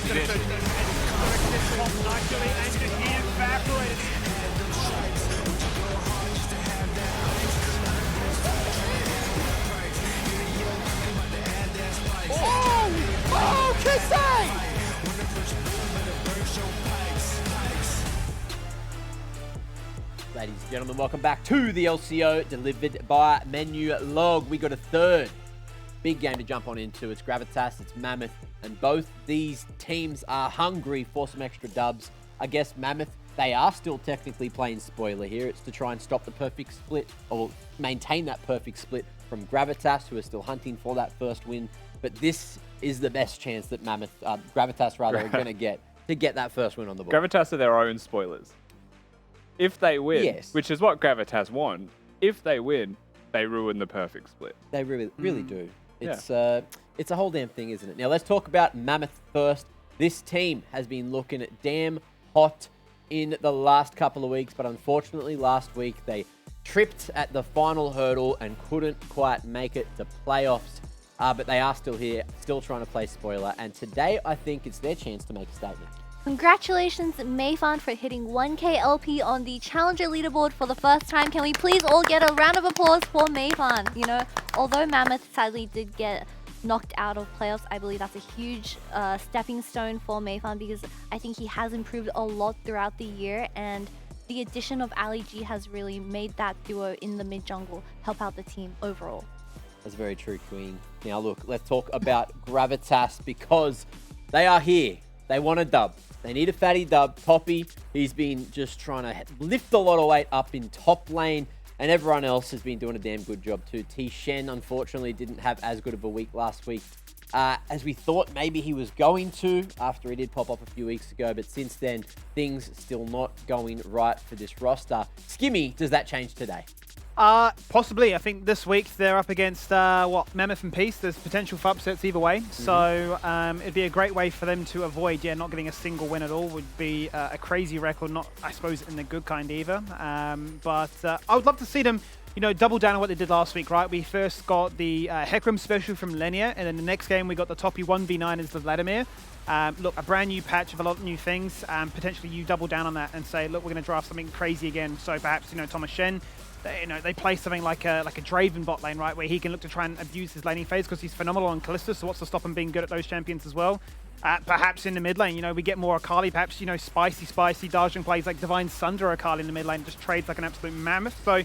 position. Oh, Kisei! Ladies and gentlemen, welcome back to the LCO, delivered by Menulog. We got a third big game to jump on into. It's Gravitas, it's Mammoth, and both these teams are hungry for some extra dubs. I guess Mammoth, they are still technically playing spoiler here. It's to try and stop the perfect split, or maintain that perfect split from Gravitas, who are still hunting for that first win. But this is the best chance that Gravitas are going to get that first win on the board. Gravitas are their own spoilers. If they win, yes, which is what Gravitas want, if they win, they ruin the perfect split. They really do. It's a whole damn thing, isn't it? Now let's talk about Mammoth first. This team has been looking damn hot in the last couple of weeks, but unfortunately last week they tripped at the final hurdle and couldn't quite make it to playoffs. But they are still here, still trying to play spoiler, and today I think it's their chance to make a statement. Congratulations, Mayfan, for hitting 1K LP on the Challenger leaderboard for the first time. Can we please all get a round of applause for Mayfan? You know, although Mammoth sadly did get knocked out of playoffs, I believe that's a huge stepping stone for Mayfan, because I think he has improved a lot throughout the year, and the addition of Ali G has really made that duo in the mid-jungle help out the team overall. That's very true, Queen. Now look, let's talk about Gravitas, because they are here. They want a dub. They need a fatty dub. Toppy, he's been just trying to lift a lot of weight up in top lane, and everyone else has been doing a damn good job too. T Shen, unfortunately, didn't have as good of a week last week as we thought maybe he was going to after he did pop up a few weeks ago, but since then, things still not going right for this roster. Skimmy, does that change today? Possibly. I think this week they're up against Mammoth and Peace. There's potential for upsets either way. So it'd be a great way for them to avoid, not getting a single win at all. Would be a crazy record, not, I suppose, in the good kind either. But I would love to see them, double down on what they did last week, right? We first got the Hecarim special from Lenia, and then the next game we got the Toppy 1v9 as the Vladimir. Look, a brand new patch of a lot of new things. Potentially you double down on that and say, look, we're going to draft something crazy again. So perhaps, Thomas Shen, they play something like a Draven bot lane, right, where he can look to try and abuse his laning phase because he's phenomenal on Kalista, so what's to stop him being good at those champions as well? Perhaps in the mid lane, we get more Akali, perhaps, spicy Darjun plays like Divine Sunder Akali in the mid lane, just trades like an absolute mammoth. So,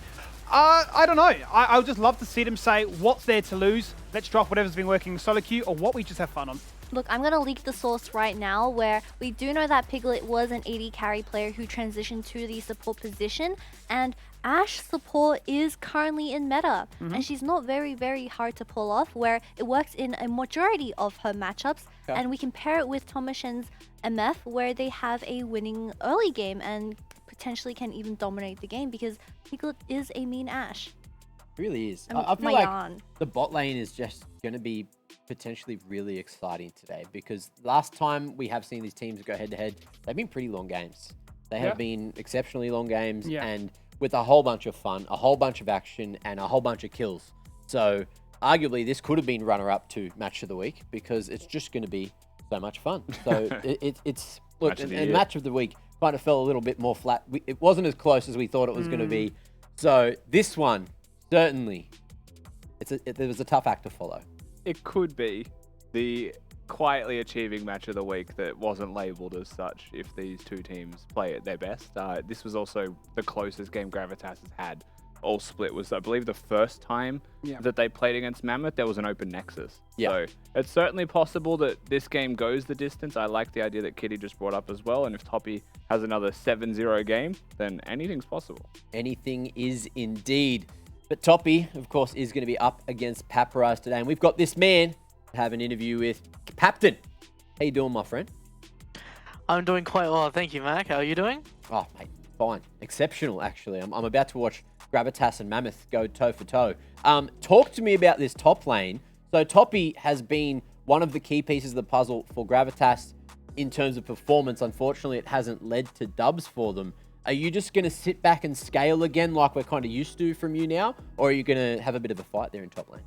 I don't know. I would just love to see them say, what's there to lose? Let's drop whatever's been working in solo queue or what we just have fun on. Look, I'm going to leak the source right now, where we do know that Piglet was an AD carry player who transitioned to the support position, and Ashe support is currently in meta, and she's not very, very hard to pull off, where it works in a majority of her matchups, and we can pair it with Thomas Shen's MF, where they have a winning early game and potentially can even dominate the game, because Piglet is a mean Ashe. It really is. I feel like the bot lane is just going to be potentially really exciting today, because last time we have seen these teams go head-to-head, they've been pretty long games. They have been exceptionally long games, and with a whole bunch of fun, a whole bunch of action, and a whole bunch of kills. So arguably this could have been runner-up to Match of the Week, because it's just going to be so much fun. So it's look, and Match of the Week kind of fell a little bit more flat. It wasn't as close as we thought it was going to be. So this one, certainly, there was a tough act to follow. It could be the quietly achieving Match of the Week that wasn't labelled as such if these two teams play at their best. This was also the closest game Gravitas has had all split. Was, I believe, the first time that they played against Mammoth, there was an open nexus. So it's certainly possible that this game goes the distance. I like the idea that Kitty just brought up as well, and if Toppy has another 7-0 game, then anything's possible. Anything is indeed. But Toppy, of course, is going to be up against Paparazzi today, and we've got this man to have an interview with. Papton, how you doing, my friend? I'm doing quite well, thank you, Mac. How are you doing? Oh, mate, fine. Exceptional, actually. I'm about to watch Gravitas and Mammoth go toe for toe. Talk to me about this top lane. So Toppy has been one of the key pieces of the puzzle for Gravitas in terms of performance. Unfortunately, it hasn't led to dubs for them. Are you just going to sit back and scale again like we're kind of used to from you now? Or are you going to have a bit of a fight there in top lane?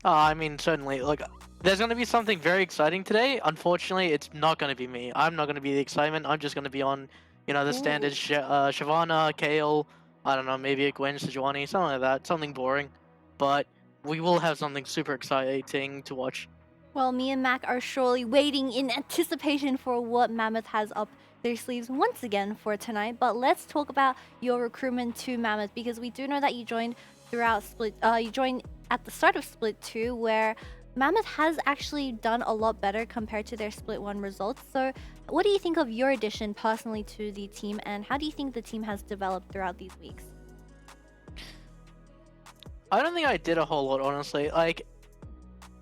I mean, certainly. Look, there's going to be something very exciting today. Unfortunately, it's not going to be me. I'm not going to be the excitement. I'm just going to be on, the standard Shyvana, Kale, I don't know, maybe a Gwen, Sejuani, something like that. Something boring. But we will have something super exciting to watch. Well, me and Mac are surely waiting in anticipation for what Mammoth has up their sleeves once again for tonight. But let's talk about your recruitment to Mammoth, because we do know that you joined throughout Split. You joined at the start of Split 2, where Mammoth has actually done a lot better compared to their Split 1 results. So what do you think of your addition personally to the team, and how do you think the team has developed throughout these weeks? I don't think I did a whole lot, honestly. Like,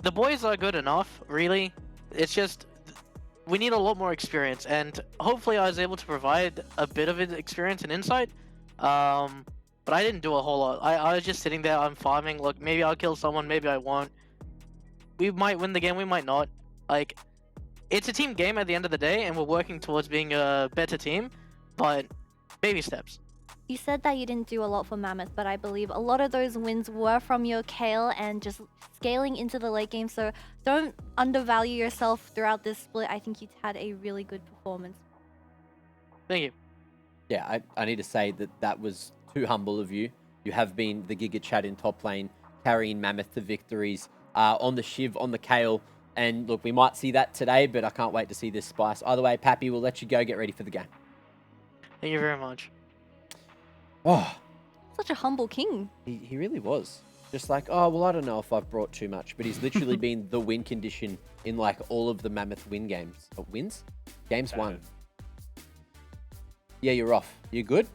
the boys are good enough, really. It's just we need a lot more experience, and hopefully I was able to provide a bit of experience and insight. But I didn't do a whole lot. I was just sitting there, I'm farming. Look, maybe I'll kill someone, maybe I won't. We might win the game, we might not. Like, it's a team game at the end of the day, and we're working towards being a better team, but baby steps. You said that you didn't do a lot for Mammoth, but I believe a lot of those wins were from your Kale and just scaling into the late game, so don't undervalue yourself throughout this split. I think you had a really good performance. Thank you. Yeah, I need to say that was too humble of you. You have been the Giga Chad in top lane, carrying Mammoth to victories on the Shiv, on the Kale. And look, we might see that today, but I can't wait to see this spice. Either way, Pappy, we'll let you go. Get ready for the game. Thank you very much. Oh, Such a humble king. he really was. Just like, oh, well, I don't know if I've brought too much, but he's literally been the win condition in like all of the Mammoth win games. Wins? Games won. Yeah, you're off. You good?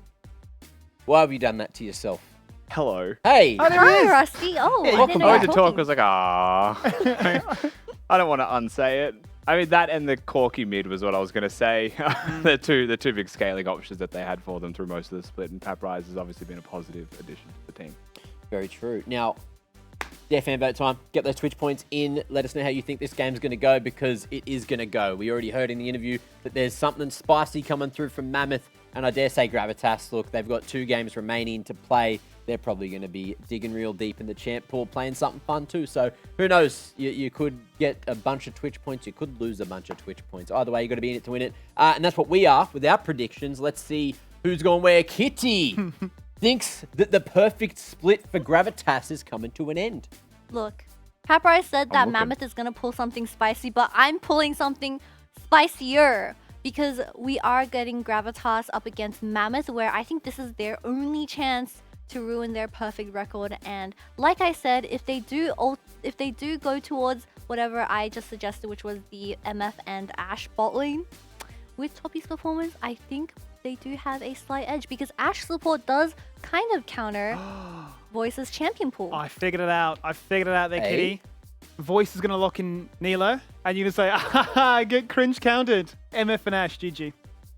Why have you done that to yourself? Hello. Hey! Oh, there Hi, he is. Rusty. Oh, Yeah, I welcome didn't know I you went were to talk, talking. was like, ah. I don't want to unsay it. I mean, that and the Corky mid was what I was going to say. the two big scaling options that they had for them through most of the split, and Pap Rise has obviously been a positive addition to the team. Very true. Now, yeah, fan vote time. Get those Twitch points in. Let us know how you think this game's going to go, because it is going to go. We already heard in the interview that there's something spicy coming through from Mammoth, and I dare say Gravitas. Look, they've got 2 games remaining to play. They're probably going to be digging real deep in the champ pool, playing something fun too. So who knows? You could get a bunch of Twitch points. You could lose a bunch of Twitch points. Either way, you got to be in it to win it. And that's what we are with our predictions. Let's see who's going where. Kitty thinks that the perfect split for Gravitas is coming to an end. Look, Papri said that looking. Mammoth is going to pull something spicy, but I'm pulling something spicier, because we are getting Gravitas up against Mammoth, where I think this is their only chance to ruin their perfect record. And like I said, if they do go towards whatever I just suggested, which was the MF and Ashe bot lane, with Toppy's performance, I think they do have a slight edge, because Ashe support does kind of counter Voice's champion pool. I figured it out. I figured it out there, Hey. Kitty. Voice is going to lock in Nilo, and you're going to say, ah, get cringe counted. MF and Ashe, GG.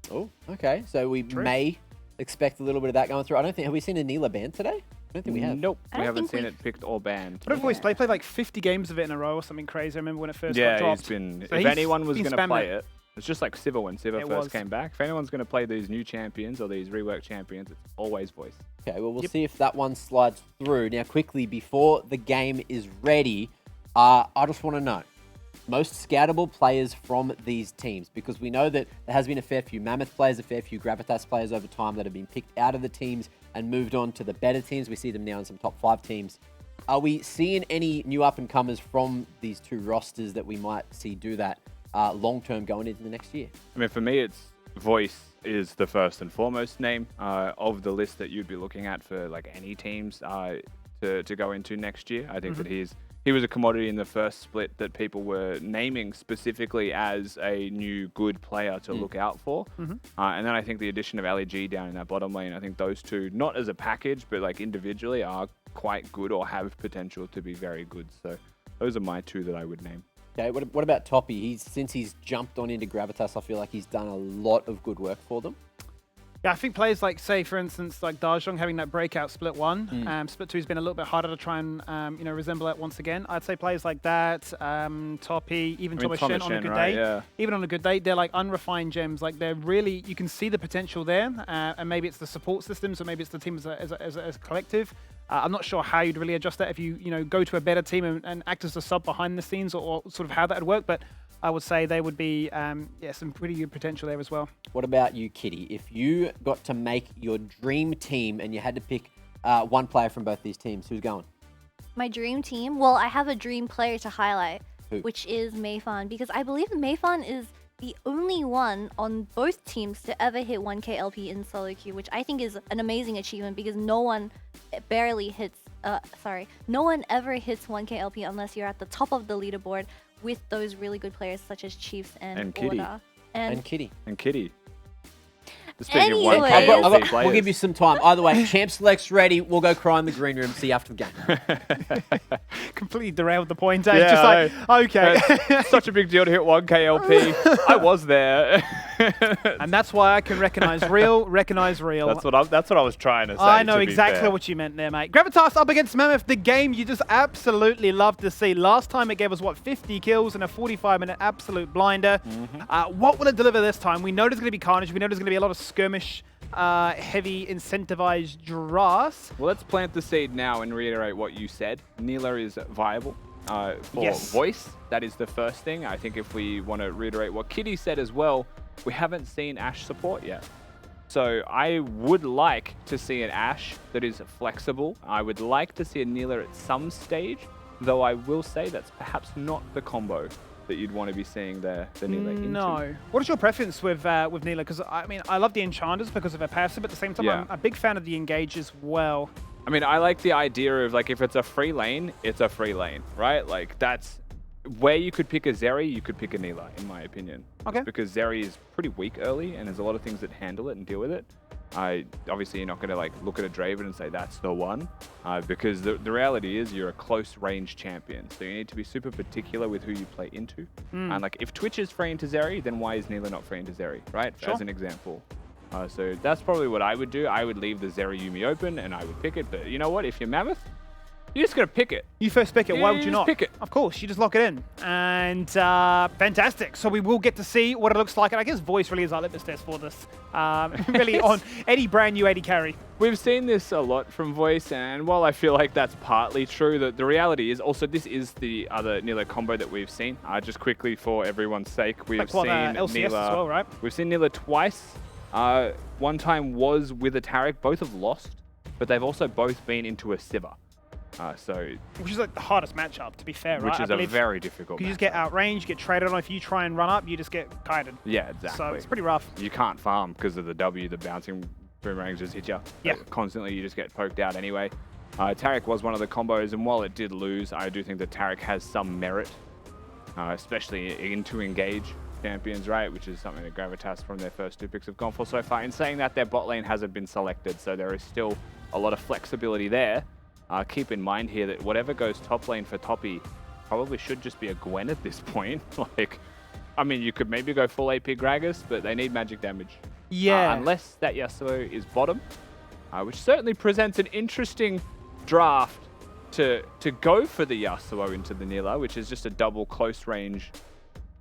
Oh, okay. So we True. may expect a little bit of that going through. I don't think, have we seen a Neela ban today? I don't think we have. Nope, I we don't haven't think seen we've- it picked or banned. What if Voice played like 50 games of it in a row or something crazy? I remember when it first got Yeah, dropped. he's been. So If he's anyone was been going to spamming play it. it, it's just like Siva when Siva It first was. came back. If anyone's going to play these new champions or these reworked champions, it's always Voice. Okay, well, we'll Yep. see if that one slides through. Now, quickly, before the game is ready, I just want to know most scoutable players from these teams, because we know that there has been a fair few Mammoth players, a fair few Gravitas players over time that have been picked out of the teams and moved on to the better teams. We see them now in some top 5 teams. Are we seeing any new up-and-comers from these 2 rosters that we might see do that long-term going into the next year? I mean, for me, it's Voice is the first and foremost name of the list that you'd be looking at for like any teams to go into next year. I think that he was a commodity in the first split that people were naming specifically as a new good player to look out for. And then I think the addition of LEG down in that bottom lane, I think those 2, not as a package, but like individually, are quite good or have potential to be very good. So those are my 2 that I would name. Okay, what about Toppy? Since he's jumped on into Gravitas, I feel like he's done a lot of good work for them. Yeah, I think players like, say, for instance, like Dajong having that breakout split 1, split 2 has been a little bit harder to try and resemble that once again. I'd say players like that, Toppy, even Thomas Shen on a good day, yeah. even on a good day, they're like unrefined gems. Like they're really, you can see the potential there, and maybe it's the support systems, or maybe it's the team as a collective. I'm not sure how you'd really adjust that if you go to a better team and act as a sub behind the scenes, or sort of how that would work, but. I would say they would be, some pretty good potential there as well. What about you, Kitty? If you got to make your dream team and you had to pick one player from both these teams, who's going? My dream team? Well, I have a dream player to highlight, Who? which is Mayfan, because I believe Mayfan is the only one on both teams to ever hit 1K LP in solo queue, which I think is an amazing achievement because no one ever hits 1K LP unless you're at the top of the leaderboard with those really good players such as Chiefs and Kitty. Order. And Kitty. And Kitty. Anyways. We'll give you some time. Either way, Champ Select's ready. We'll go cry in the green room. See you after the game. Completely derailed the point. Just like, okay. Such a big deal to hit 1K LP. I was there. And that's why I can recognize real. That's what I was trying to say. I know exactly what you meant there, mate. Gravitas up against Mammoth, the game you just absolutely love to see. Last time it gave us, 50 kills and a 45-minute absolute blinder. What will it deliver this time? We know there's going to be carnage. We know there's going to be a lot of skirmish, heavy incentivized dross. Well, let's plant the seed now and reiterate what you said. Neela is viable for Yes. voice. That is the first thing. I think if we want to reiterate what Kitty said as well, we haven't seen Ashe support yet. So I would like to see an Ashe that is flexible. I would like to see a Neela at some stage, though I will say that's perhaps not the combo that you'd want to be seeing the Neela into. No. What is your preference with Neela? Because I love the Enchanters because of her passive, but at the same time, I'm a big fan of the Engage as well. I mean, I like the idea of if it's a free lane, it's a free lane, right? That's where you could pick a Zeri, you could pick a Neela, in my opinion. Okay. Because Zeri is pretty weak early, and there's a lot of things that handle it and deal with it. Obviously, you're not going to look at a Draven and say that's the one, because the reality is you're a close range champion, so you need to be super particular with who you play into. And if Twitch is free into Zeri, then why is Neela not free into Zeri, right? Sure. As an example. So that's probably what I would do. I would leave the Zeri Yuumi open and I would pick it. But you know what? If you're Mammoth, you're just going to pick it. You first pick it. Why would you not? Pick it. Of course, you just lock it in. And fantastic. So we will get to see what it looks like. And I guess voice really is our litmus test for this. Really on any brand new AD carry. We've seen this a lot from voice. And while I feel like that's partly true, the reality is also this is the other Neela combo that we've seen. Just quickly for everyone's sake, we've seen LCS Neela as well, right? We've seen Neela twice. One time was with a Taric. Both have lost, but they've also both been into a Sivir. Which is the hardest matchup, to be fair, right? Which is a very difficult matchup. You just get outranged, you get traded on. If you try and run up, you just get kited. Yeah, exactly. So it's pretty rough. You can't farm because of the W, the bouncing boomerangs just hit you. Yeah. Constantly, you just get poked out anyway. Taric was one of the combos, and while it did lose, I do think that Taric has some merit, especially into engage champions, right? Which is something that Gravitas from their first 2 picks have gone for so far. In saying that, their bot lane hasn't been selected, so there is still a lot of flexibility there. Keep in mind here that whatever goes top lane for Toppy probably should just be a Gwen at this point. I mean, you could maybe go full AP Gragas, but they need magic damage. Yeah. Unless that Yasuo is bottom, which certainly presents an interesting draft to go for the Yasuo into the Neela, which is just a double close range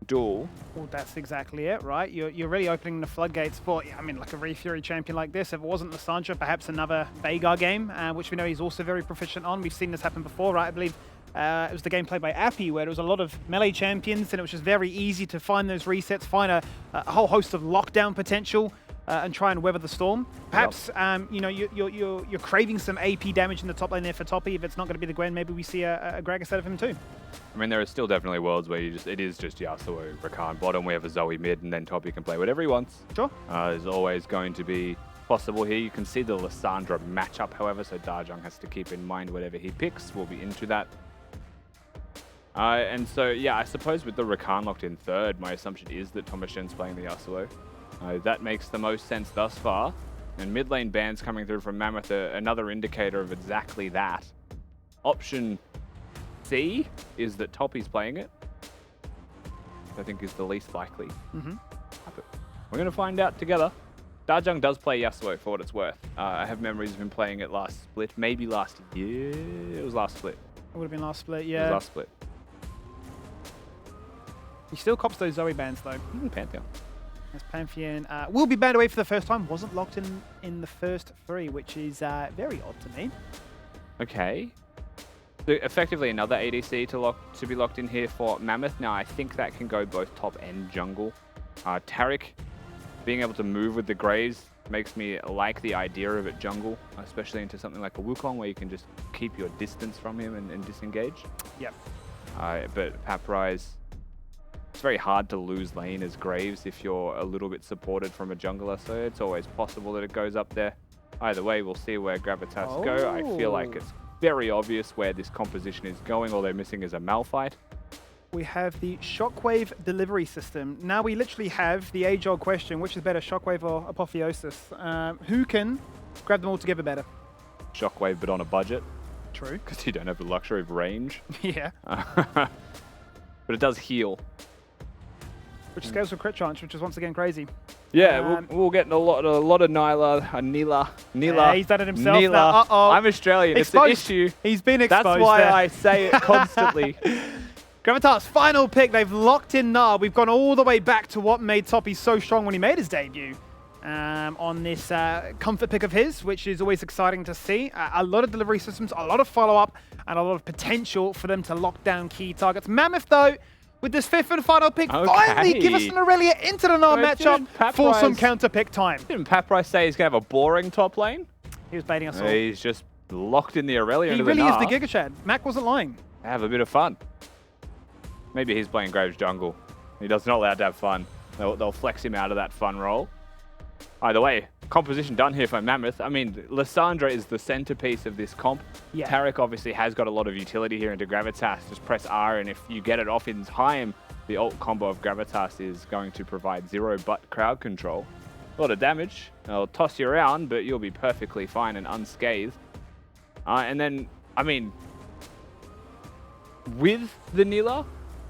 duel. Well, that's exactly it, right? You're really opening the floodgates for, like a Re-Fury champion like this. If it wasn't Lissandra, perhaps another Veigar game, which we know he's also very proficient on. We've seen this happen before, right? I believe it was the game played by Appy, where there was a lot of melee champions, and it was just very easy to find those resets, find a whole host of lockdown potential, and try and weather the storm. Perhaps, you're craving some AP damage in the top lane there for Toppy. If it's not going to be the Gwen, maybe we see a Gragas out of him too. I mean, there are still definitely worlds where it is just Yasuo, Rakan bottom, we have a Zoe mid, and then Toppy can play whatever he wants. Sure. There's always going to be possible here. You can see the Lissandra matchup, however, so Dajong has to keep in mind whatever he picks. We'll be into that. And so, yeah, I suppose with the Rakan locked in third, my assumption is that Thomas Shen's playing the Yasuo. That makes the most sense thus far. And mid lane bans coming through from Mammoth, another indicator of exactly that. Option C is that Toppy's playing it. I think is the least likely. We're going to find out together. Dajang does play Yasuo for what it's worth. I have memories of him playing it last split, maybe last year. It was last split. It would have been last split, It yeah. was last split. He still cops those Zoe bans, though. Pantheon. As Pantheon will be banned away for the first time. Wasn't locked in the first 3, which is very odd to me. Okay. So effectively another ADC to be locked in here for Mammoth. Now I think that can go both top and jungle. Taric being able to move with the Graves makes me like the idea of it jungle, especially into something like a Wukong where you can just keep your distance from him and disengage. Yep. But Paprise, it's very hard to lose lane as Graves if you're a little bit supported from a jungler, so it's always possible that it goes up there. Either way, we'll see where Gravitas go. I feel like it's very obvious where this composition is going. All they're missing is a Malphite. We have the Shockwave delivery system. Now we literally have the age-old question, which is better, Shockwave or Apotheosis? Who can grab them all together better? Shockwave, but on a budget. True. Because you don't have the luxury of range. Yeah. But it does heal. Which scales with crit chance, which is once again crazy. Yeah, we'll get a lot of Nila. Yeah, he's done it himself. Nila. Now. Uh-oh. I'm Australian. Exposed. It's an issue. He's been exposed. That's why there. I say it constantly. Gravitas, final pick. They've locked in Nar. We've gone all the way back to what made Toppy so strong when he made his debut on this comfort pick of his, which is always exciting to see. A lot of delivery systems, a lot of follow-up, and a lot of potential for them to lock down key targets. Mammoth, though, with this 5th and final pick, finally give us an Aurelia into the Nar matchup for some counter pick time. Didn't Paprise say he's going to have a boring top lane? He was baiting us all. He's just locked in the Aurelia He into really the is Nar. the Giga Chad. Mac wasn't lying. Have a bit of fun. Maybe he's playing Graves jungle. He does not allowed to have fun. They'll flex him out of that fun role. Either way, composition done here for Mammoth. I mean, Lissandra is the centerpiece of this comp. Yeah. Taric obviously has got a lot of utility here into Gravitas. Just press R, and if you get it off in time, the ult combo of Gravitas is going to provide 0 but crowd control. A lot of damage. It'll toss you around, but you'll be perfectly fine and unscathed. And then, I mean, with the Nila,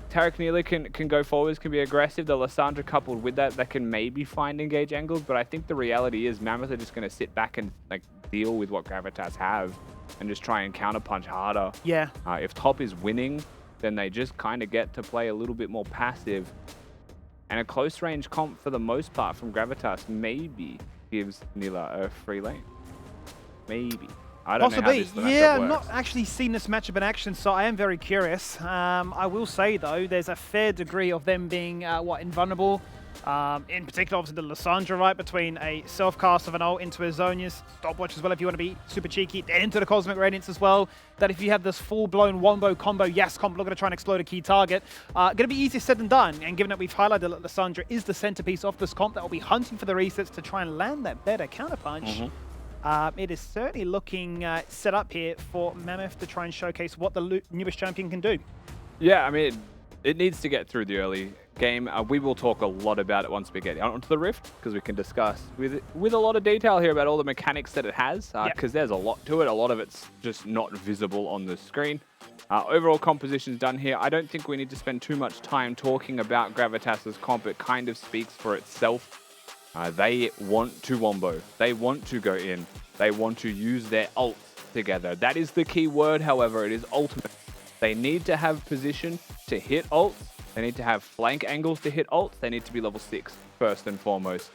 Taric Nila can go forwards, can be aggressive. The Lissandra coupled with that can maybe find engage angles, but I think the reality is Mammoth are just going to sit back and like deal with what Gravitas have and just try and counterpunch harder. Yeah. If top is winning, then they just kind of get to play a little bit more passive. And a close range comp for the most part from Gravitas maybe gives Nila a free lane. Maybe. I don't know how this matchup yeah, works. not actually seen this matchup in action, so I am very curious. I will say, though, there's a fair degree of them being, invulnerable. In particular, obviously, the Lissandra, right, between a self-cast of an ult into a Zonia's stopwatch as well, if you want to be super cheeky, then into the Cosmic Radiance as well, that if you have this full-blown wombo combo, yes, comp, looking to try and explode a key target, going to be easier said than done, and given that we've highlighted that Lissandra is the centerpiece of this comp that will be hunting for the resets to try and land that better counterpunch, it is certainly looking set up here for Mammoth to try and showcase what the newest champion can do. Yeah, I mean, it needs to get through the early game. We will talk a lot about it once we get out onto the Rift, because we can discuss with a lot of detail here about all the mechanics that it has, because there's a lot to it. A lot of it's just not visible on the screen. Overall composition's done here. I don't think we need to spend too much time talking about Gravitas' comp. It kind of speaks for itself. They want to wombo. They want to go in. They want to use their ults together. That is the key word, however. It is ultimate. They need to have position to hit ults. They need to have flank angles to hit ults. They need to be level 6, first and foremost.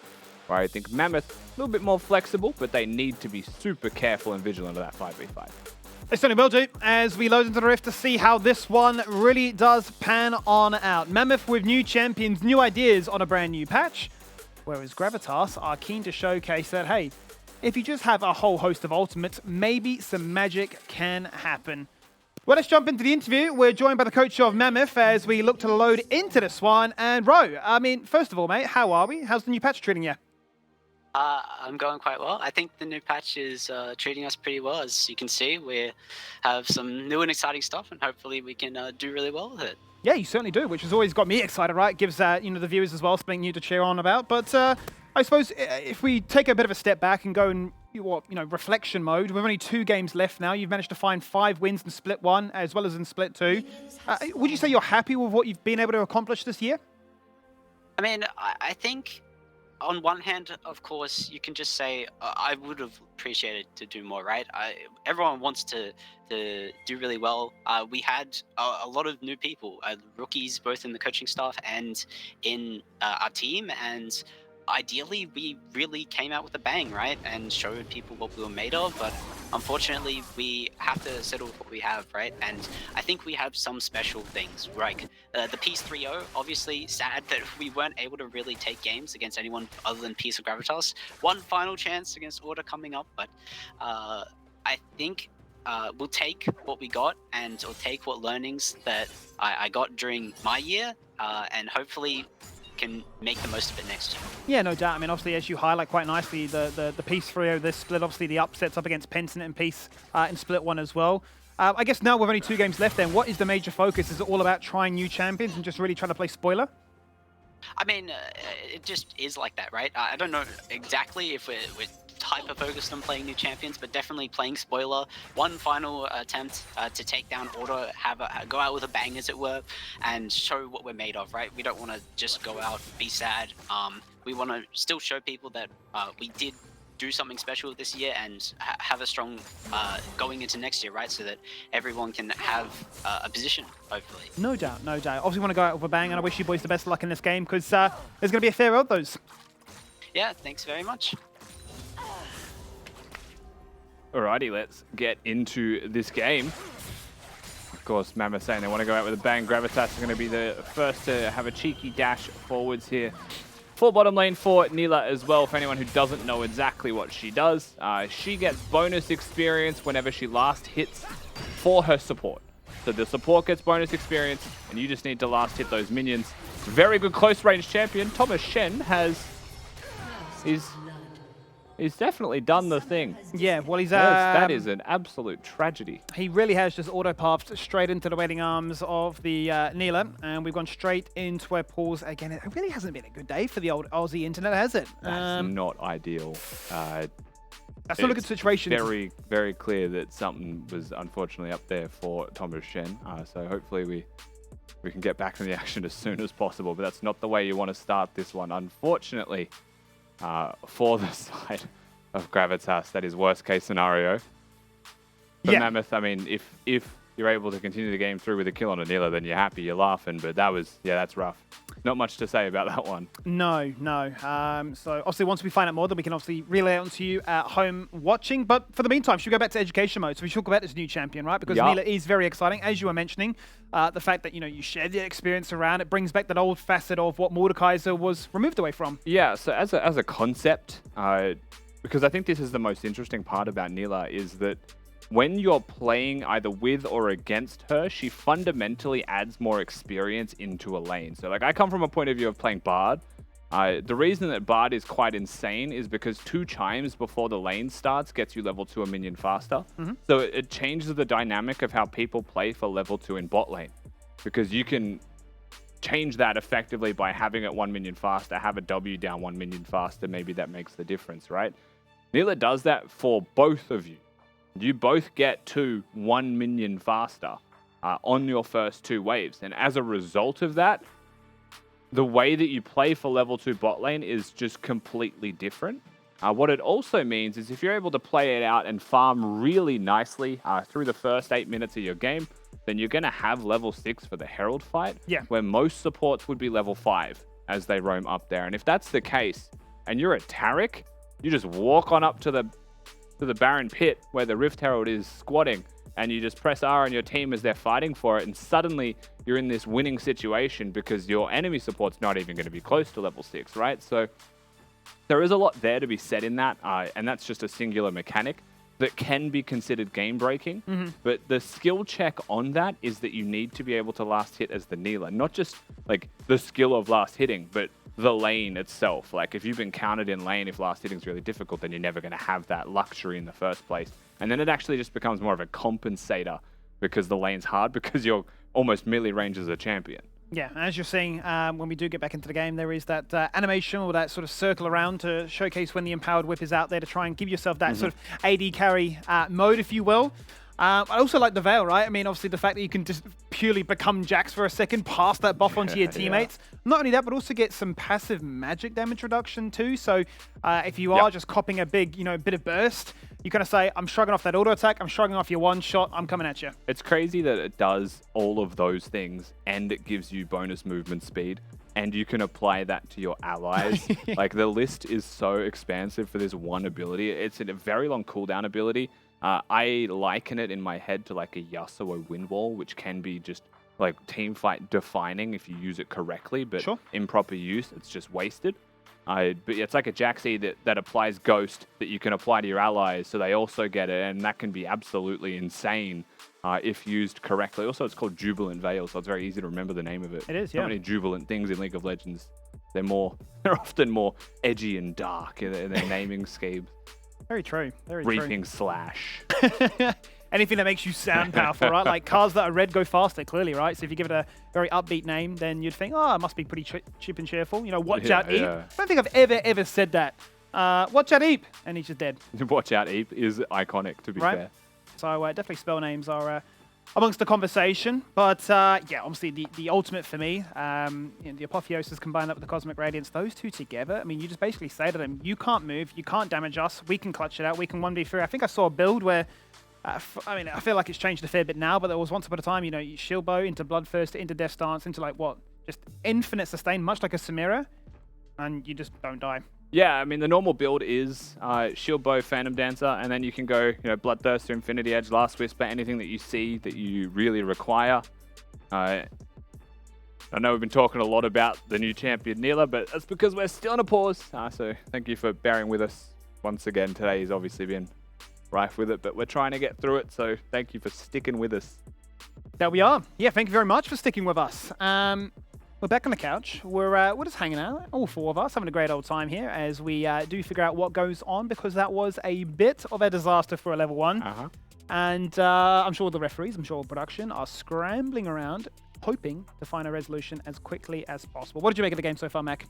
Where I think Mammoth, a little bit more flexible, but they need to be super careful and vigilant of that 5v5. They certainly will do, as we load into the Rift to see how this one really does pan on out. Mammoth with new champions, new ideas on a brand new patch. Whereas Gravitas are keen to showcase that, hey, if you just have a whole host of ultimates, maybe some magic can happen. Well, let's jump into the interview. We're joined by the coach of Mammoth as we look to load into this one. And Ro, I mean, first of all, mate, how are we? How's the new patch treating you? I'm going quite well. I think the new patch is treating us pretty well. As you can see, we have some new and exciting stuff, and hopefully we can do really well with it. Yeah, you certainly do, which has always got me excited, right? Gives the viewers as well something new to cheer on about. But I suppose if we take a bit of a step back and go in reflection mode, we've only 2 games left now. You've managed to find 5 wins in Split 1 as well as in Split 2. Would you say you're happy with what you've been able to accomplish this year? I mean, I think on one hand, of course, you can just say I would have appreciated to do more, right? Everyone wants to do really well. We had a lot of new people, rookies, both in the coaching staff and in our team, and ideally we really came out with a bang, right, and showed people what we were made of. But unfortunately, we have to settle with what we have, right? And I think we have some special things, like the Peace 3-0. Obviously, sad that we weren't able to really take games against anyone other than Peace or Gravitas. One final chance against Order coming up, but I think we'll take what we got, and we'll take what learnings that I got during my year, and hopefully can make the most of it next year. Yeah, no doubt. I mean, obviously, as you highlight quite nicely, the Peace 3-0, this split, obviously the upsets up against Pentiment and Peace in split 1 as well. I guess now with only 2 games left then, what is the major focus? Is it all about trying new champions and just really trying to play spoiler? I mean, it just is like that, right? I don't know exactly if we're hyper-focused on playing new champions, but definitely playing spoiler. One final attempt to take down Order, go out with a bang, as it were, and show what we're made of, right? We don't want to just go out, be sad. We want to still show people that we did do something special this year and have a strong going into next year, right? So that everyone can have a position, hopefully. No doubt, no doubt. Obviously want to go out with a bang, and I wish you boys the best of luck in this game, because there's going to be a fair of those. Yeah, thanks very much. Alrighty, let's get into this game. Of course, Mammoth saying they want to go out with a bang. Gravitas are going to be the first to have a cheeky dash forwards here. Full bottom lane for Neela as well. For anyone who doesn't know exactly what she does, she gets bonus experience whenever she last hits for her support. So the support gets bonus experience, and you just need to last hit those minions. Very good close range champion. Thomas Shen He's definitely done the thing. Yeah, well, he's... that is an absolute tragedy. He really has just auto-pathed straight into the waiting arms of the Neela, and we've gone straight into where Paul's... Again, it really hasn't been a good day for the old Aussie internet, has it? That's not ideal. That's not a good situation. Very, very clear that something was unfortunately up there for Thomas Shen. So hopefully we can get back in the action as soon as possible, but that's not the way you want to start this one. Unfortunately, for the side of Gravitas, that is worst case scenario. For Mammoth, I mean, if you're able to continue the game through with a kill on Neela, then you're happy, you're laughing, but that's rough. Not much to say about that one. No. So obviously once we find out more, then we can obviously relay it onto you at home watching. But for the meantime, should we go back to education mode? So we should talk about this new champion, right? Because Neela is very exciting, as you were mentioning. The fact that, you share the experience around, it brings back that old facet of what Mordekaiser was removed away from. Yeah, so as a concept, because I think this is the most interesting part about Neela, is that when you're playing either with or against her, she fundamentally adds more experience into a lane. So like I come from a point of view of playing Bard. The reason that Bard is quite insane is because 2 chimes before the lane starts gets you level 2 a minion faster. So it changes the dynamic of how people play for level 2 in bot lane. Because you can change that effectively by having it 1 minion faster, have a W down 1 minion faster, maybe that makes the difference, right? Neela does that for both of you. You both get to 1 minion faster on your first 2 waves. And as a result of that, the way that you play for level 2 bot lane is just completely different. What it also means is if you're able to play it out and farm really nicely through the first 8 minutes of your game, then you're going to have level 6 for the Herald fight, where most supports would be level 5 as they roam up there. And if that's the case, and you're a Taric, you just walk on up to the Baron Pit where the Rift Herald is squatting, and you just press R on your team as they're fighting for it, and suddenly you're in this winning situation because your enemy support's not even going to be close to level 6, right? So there is a lot there to be said in that, and that's just a singular mechanic that can be considered game-breaking. But the skill check on that is that you need to be able to last hit as the Neela, not just like the skill of last hitting, but the lane itself. Like if you've been countered in lane, if last hitting is really difficult, then you're never going to have that luxury in the first place. And then it actually just becomes more of a compensator because the lane's hard, because you're almost melee range as a champion. Yeah, as you're seeing, when we do get back into the game, there is that animation or that sort of circle around to showcase when the Empowered Whip is out there to try and give yourself that sort of AD carry mode, if you will. I also like the Veil, right? I mean, obviously the fact that you can just purely become Jax for a second, pass that buff onto your teammates. Not only that, but also get some passive magic damage reduction too. So if you are just copping a big, bit of burst, you kind of say, I'm shrugging off that auto attack, I'm shrugging off your one shot, I'm coming at you. It's crazy that it does all of those things and it gives you bonus movement speed. And you can apply that to your allies. Like, the list is so expansive for this one ability. It's a very long cooldown ability. I liken it in my head to like a Yasuo wind wall, which can be just like team fight defining if you use it correctly, but improper use, it's just wasted. But it's like a Jaxi that applies Ghost that you can apply to your allies, so they also get it, and that can be absolutely insane if used correctly. Also, it's called Jubilant Veil, so it's very easy to remember the name of it. It is, So many jubilant things in League of Legends. They're often more edgy and dark in their naming schemes. Very true. Very Reaping Slash. Anything that makes you sound powerful, right? Like cars that are red go faster, clearly, right? So if you give it a very upbeat name, then you'd think, oh, it must be pretty cheap and cheerful. Watch out, Eep. I don't think I've ever said that. Watch out, Eep. And he's just dead. Watch out, Eep is iconic, to be fair. So definitely spell names are amongst the conversation. But yeah, obviously the ultimate for me, the Apotheosis combined up with the Cosmic Radiance, those two together, I mean, you just basically say to them, you can't move, you can't damage us, we can clutch it out, we can 1v3. I think I saw a build where, I feel like it's changed a fair bit now, but there was once upon a time, you shield bow into Bloodthirst, into Death Stance, into like what? Just infinite sustain, much like a Samira, and you just don't die. Yeah, I mean, the normal build is Shield Bow, Phantom Dancer, and then you can go, Bloodthirster, Infinity Edge, Last Whisper, anything that you see that you really require. I know we've been talking a lot about the new champion, Neela, but that's because we're still on a pause. So thank you for bearing with us once again. Today has obviously been rife with it, but we're trying to get through it, so thank you for sticking with us. There we are. Yeah, thank you very much for sticking with us. We're back on the couch. We're just hanging out, all four of us, having a great old time here as we do figure out what goes on, because that was a bit of a disaster for a level 1. And I'm sure the referees, I'm sure production are scrambling around, hoping to find a resolution as quickly as possible. What did you make of the game so far, Mac?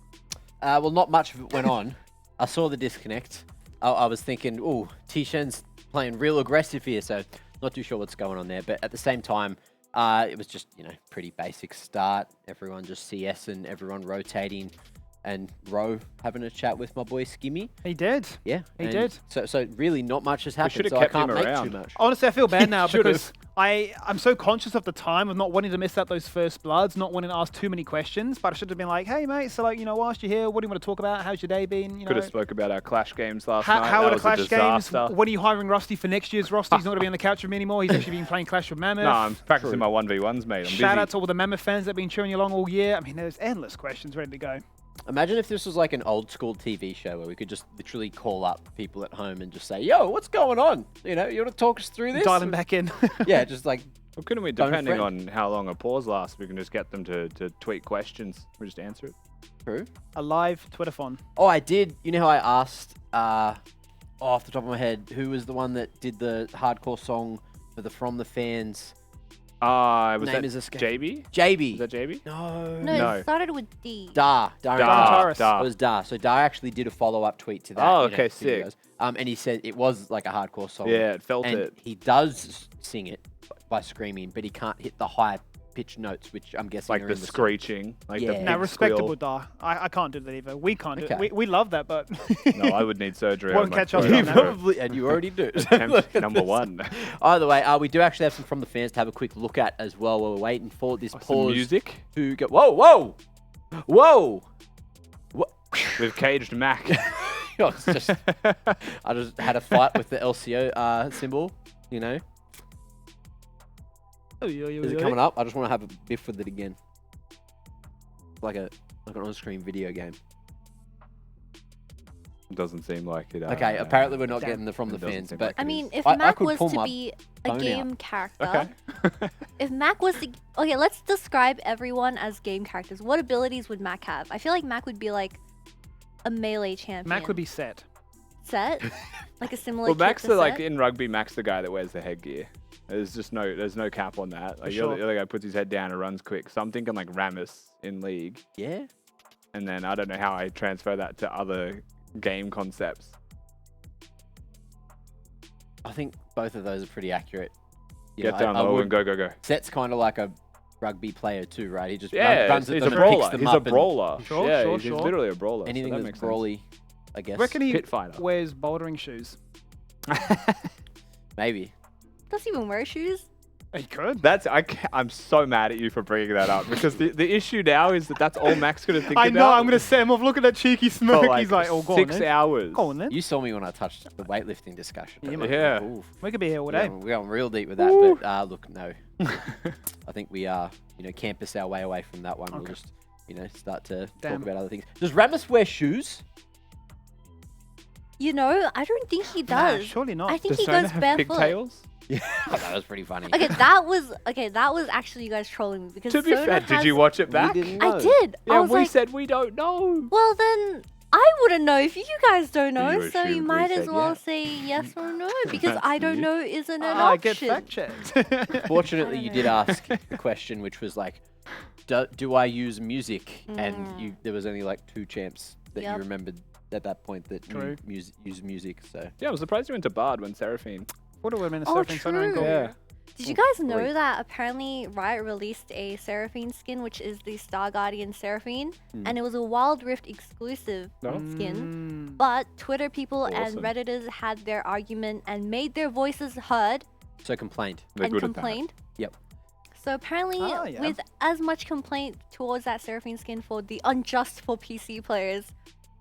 Well, not much of it went on. I saw the disconnect. I was thinking, ooh, T-Shen's playing real aggressive here, so not too sure what's going on there. But at the same time, it was just, pretty basic start. Everyone just CS and everyone rotating, and Ro having a chat with my boy Skimmy. He did. Yeah, he did. So really not much has happened. Should have kept him I can't around. make too much. Honestly, I feel bad now because I'm so conscious of the time of not wanting to miss out those first bloods, not wanting to ask too many questions. But I should have been like, hey mate, so whilst you're here, what do you want to talk about? How's your day been? Could have spoke about our Clash games last night. How that are the Clash games? Disaster. When are you hiring Rusty for next year's roster? He's not going to be on the couch with me anymore. He's actually been playing Clash with Mammoth. No, I'm practicing my 1v1s, mate. I'm Shout busy. out to all the Mammoth fans that have been cheering you along all year. I mean, there's endless questions ready to go. Imagine if this was like an old school TV show where we could just literally call up people at home and just say, yo, what's going on? You want to talk us through this? Dial him back in. Yeah, just like... Well, couldn't we, depending on how long a pause lasts, we can just get them to tweet questions. We just answer it. True. A live Twitter-thon. Oh, I did. You know how I asked, off the top of my head, who was the one that did the hardcore song for the From the Fans? Was Name that is escape. JB? JB. Is that JB? No. No, it started with D. Dar. Taurus. It was Dar. So Dar actually did a follow-up tweet to that. Oh, okay, sick. Videos. And he said it was like a hardcore song. Yeah, it felt and it. He does sing it by screaming, but he can't hit the high pitch notes, which I'm guessing Like are the in the screeching. Like the Yeah. big Now, respectable, squeal. Dar. I can't do that either. We can't do Okay. it. We love that, but... No, I would need surgery. Won't on my catch up throat. on You that. probably, and you already do. Attempt number 1. Either way, we do actually have some from the fans to have a quick look at as well while we're waiting for this Some pause music. to go. Whoa! We've caged Mac. It's just, I just had a fight with the LCO symbol, Is it coming up? I just want to have a biff with it again. Like an on-screen video game. Doesn't seem like it. Okay, apparently we're not Damn. getting the from the It doesn't fans, seem but like I it mean, is. if I Mac could was pull to my be a phone out. game character, Okay. if Mac was to... Okay, let's describe everyone as game characters. What abilities would Mac have? I feel like Mac would be like a melee champion. Mac would be set. Set? Like a similar Well, kit Mac's to the, like Set? in rugby, Mac's the guy that wears the headgear. There's no cap on that. Like sure. the other guy puts his head down and runs quick. So I'm thinking like Rammus in League, yeah. and then I don't know how I transfer that to other game concepts. I think both of those are pretty accurate. you Get know, down I low would- and go. Set's kind of like a rugby player too, right? He just runs at He's them a and picks brawler. them He's up a and brawler. Sure, yeah, sure, he's sure. literally a brawler. anything so that that's makes sense. brawly, I guess. Reckon he Pit fighter. wears bouldering shoes. Maybe. Does he even wear shoes? He could. I'm so mad at you for bringing that up because the issue now is that's all Max could have think I about. know, I'm going to set him off. Look at that cheeky for smirk. like He's like, oh, go on 6 then. hours. Go on then. You saw me when I touched the weightlifting discussion. Yeah, man. Yeah. Oof. We could be here all Yeah, day. we're going real deep with that, but look, no. I think we are, campus our way away from that one. We'll Okay. just, start to Damn. talk about other things. Does Ramus wear shoes? You know, I don't think he Nah, does. surely not. I think Does he Sona goes have barefoot. pigtails? Yeah, that was pretty funny. Okay, that was actually you guys trolling me because To be Sona fair, did has- you watch it We back? didn't I know. did. I Yeah, was we like, said we don't know. well then I wouldn't know if you guys don't know, You so you assumed we might as said well yes. say yes or no because That's I don't you. know isn't an I option. get fact checked. Fortunately, I you don't did know. ask a question which was like, do I use music? And there was only like 2 champs that Yep. you remembered at that point that True. use music. So Yeah, I was surprised you went to Bard when Seraphine. Would have been a Oh, surfing Sona and true. gold. Yeah. Did you guys know great. that apparently Riot released a Seraphine skin, which is the Star Guardian Seraphine, and it was a Wild Rift exclusive No? skin. Mm. But Twitter people and Awesome. Redditors had their argument and made their voices heard complained. They're and good at that. complained. Yep. So apparently, Ah, yeah. with as much complaint towards that Seraphine skin for the unjust for PC players,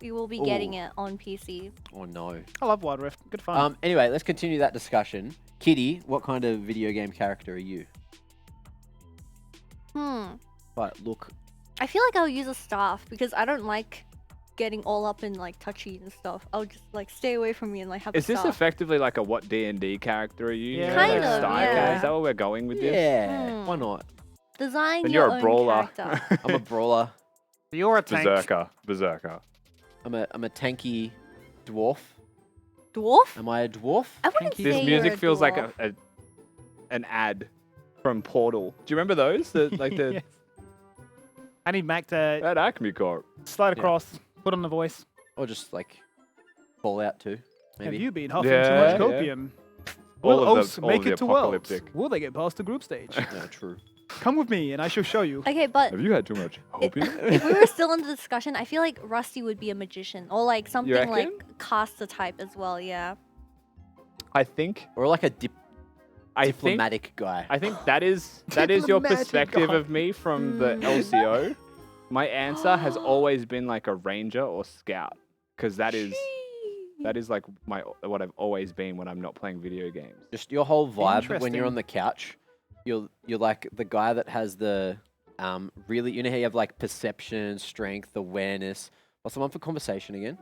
we will be getting Ooh. it on PC. Oh no. I love Wild Rift. Good fun. Anyway, let's continue that discussion. Kitty, what kind of video game character are you? But look, I feel like I'll use a staff because I don't like getting all up in like touchy and stuff. I'll just like stay away from me and like have Is a this staff. effectively like a what D&D character are you? Yeah. You know, Kind like of, style? yeah. Is that what we're going with this? yeah, why not? Design And your you're a own brawler. character. I'm a brawler. You're a tank. Berserker. I'm a tanky dwarf. Dwarf? Am I a dwarf? I wouldn't This say This you're music a feels like dwarf. an ad from Portal. Do you remember those? The Yes. I need Mac to at Acme Corp. slide Yeah. across, put on the voice. Or just like Fallout 2, maybe. Have you been huffing Yeah, too much yeah. copium? All Will of the- Oaks all make of the it to Worlds? apocalyptic. Will they get past the group stage? No, true. Come with me and I shall show you. Okay, but Have you had too much opium? if we were still in the discussion, I feel like Rusty would be a magician or like something like reckon? caster type as well. Yeah. I think Or like a I think diplomatic guy. I think that is your Diplomatic perspective guy. of me from the LCO. My answer has always been like a ranger or scout because that is like what I've always been when I'm not playing video games. Just your whole vibe when you're Interesting. on the couch. You're like the guy that has the really, you know how you have like perception, strength, awareness. What's the one for conversation again?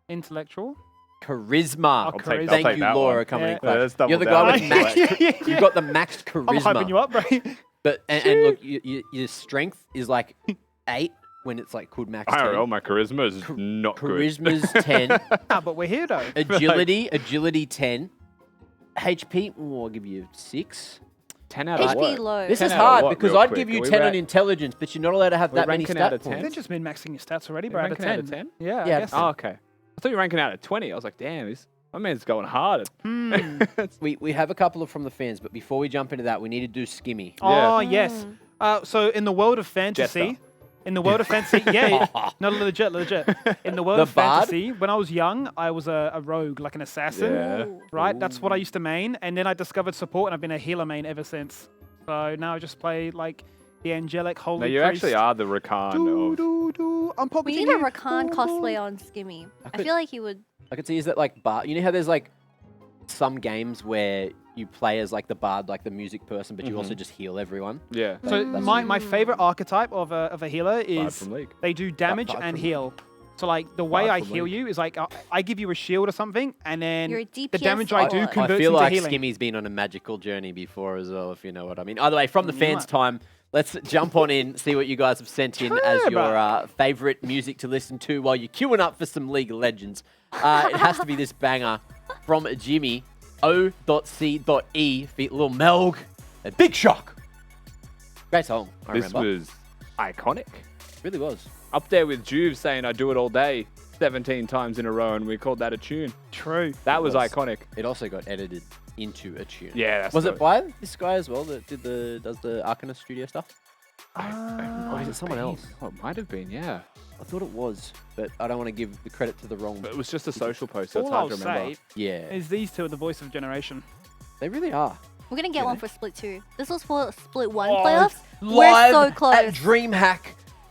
Intellectual. Charisma. I'll take Thank that you, one. Laura, coming Yeah. in clutch. let's double You're the down guy on with that. max. You've got the maxed I'm hyping you charisma. up, right? But and look, your strength is like 8 when it's like could max 10. I don't know. My charisma is not good. Charisma's 10. Nah, but we're here though. Agility 10. HP, I'll give you 6. 10 out of HP what? low. This 10 is out of hard what, because real I'd quick? give you Are we 10 on rank- intelligence, but you're not allowed to have We're that many ranking out of stat 10? points. They've just been maxing your stats already, You're bro. Out of ranking out 10. of 10? Yeah, Yeah, I guess. Oh, okay. I thought you were ranking out of 20. I was like, damn, my man's going hard. Hmm. We have a couple of from the fans, but before we jump into that, we need to do Skimmy. Oh, yes. So in the world of fantasy, Jester. in the world of fantasy, yeah, no, legit. In the world The of bard? fantasy, when I was young, I was a rogue, like an assassin, Yeah. right? That's what I used to main, and then I discovered support, and I've been a healer main ever since. So now I just play like the angelic holy No, you priest. actually are the Rakan of... I'm popping We need a Rakan cosplay on Skimmy. I could- feel like he would. I could see, is that like bard? You know how there's like some games where you play as like the bard, like the music person, but you also just heal everyone? Yeah. So That's my favorite archetype of a healer Bard is from League. they do damage Bard and from heal. So like the way Bard I from heal League. you is like I give you a shield or something, and then You're a DPS the damage I do warlord. I converts feel into like healing. Skimmy's been on a magical journey before as well, if you know what I mean. Either way, from the fans' Right. time, let's jump on in, see what you guys have sent in as True, your favorite music to listen to while you're queuing up for some League of Legends. It has to be this banger from Jimmy, O.C.E, feat Lil Melg, a Big Shock. Great song, I This remember. was iconic. Really was. Up there with Juve saying I do it all day 17 times in a row, and we called that a tune. True. That was was. iconic. It also got edited into a tune. Yeah, that's Was it by this guy as well that does the Arcanist Studio stuff? Or is it someone else? Oh, it might have been, yeah. I thought it was, but I don't want to give the credit to the wrong. But it was just a social post, so it's All I'll hard to remember. say Yeah, is these two are the voice of generation. they really are. We're gonna get one for Split 2. This was for Split 1 Oh, playoffs. We're Live so close. at DreamHack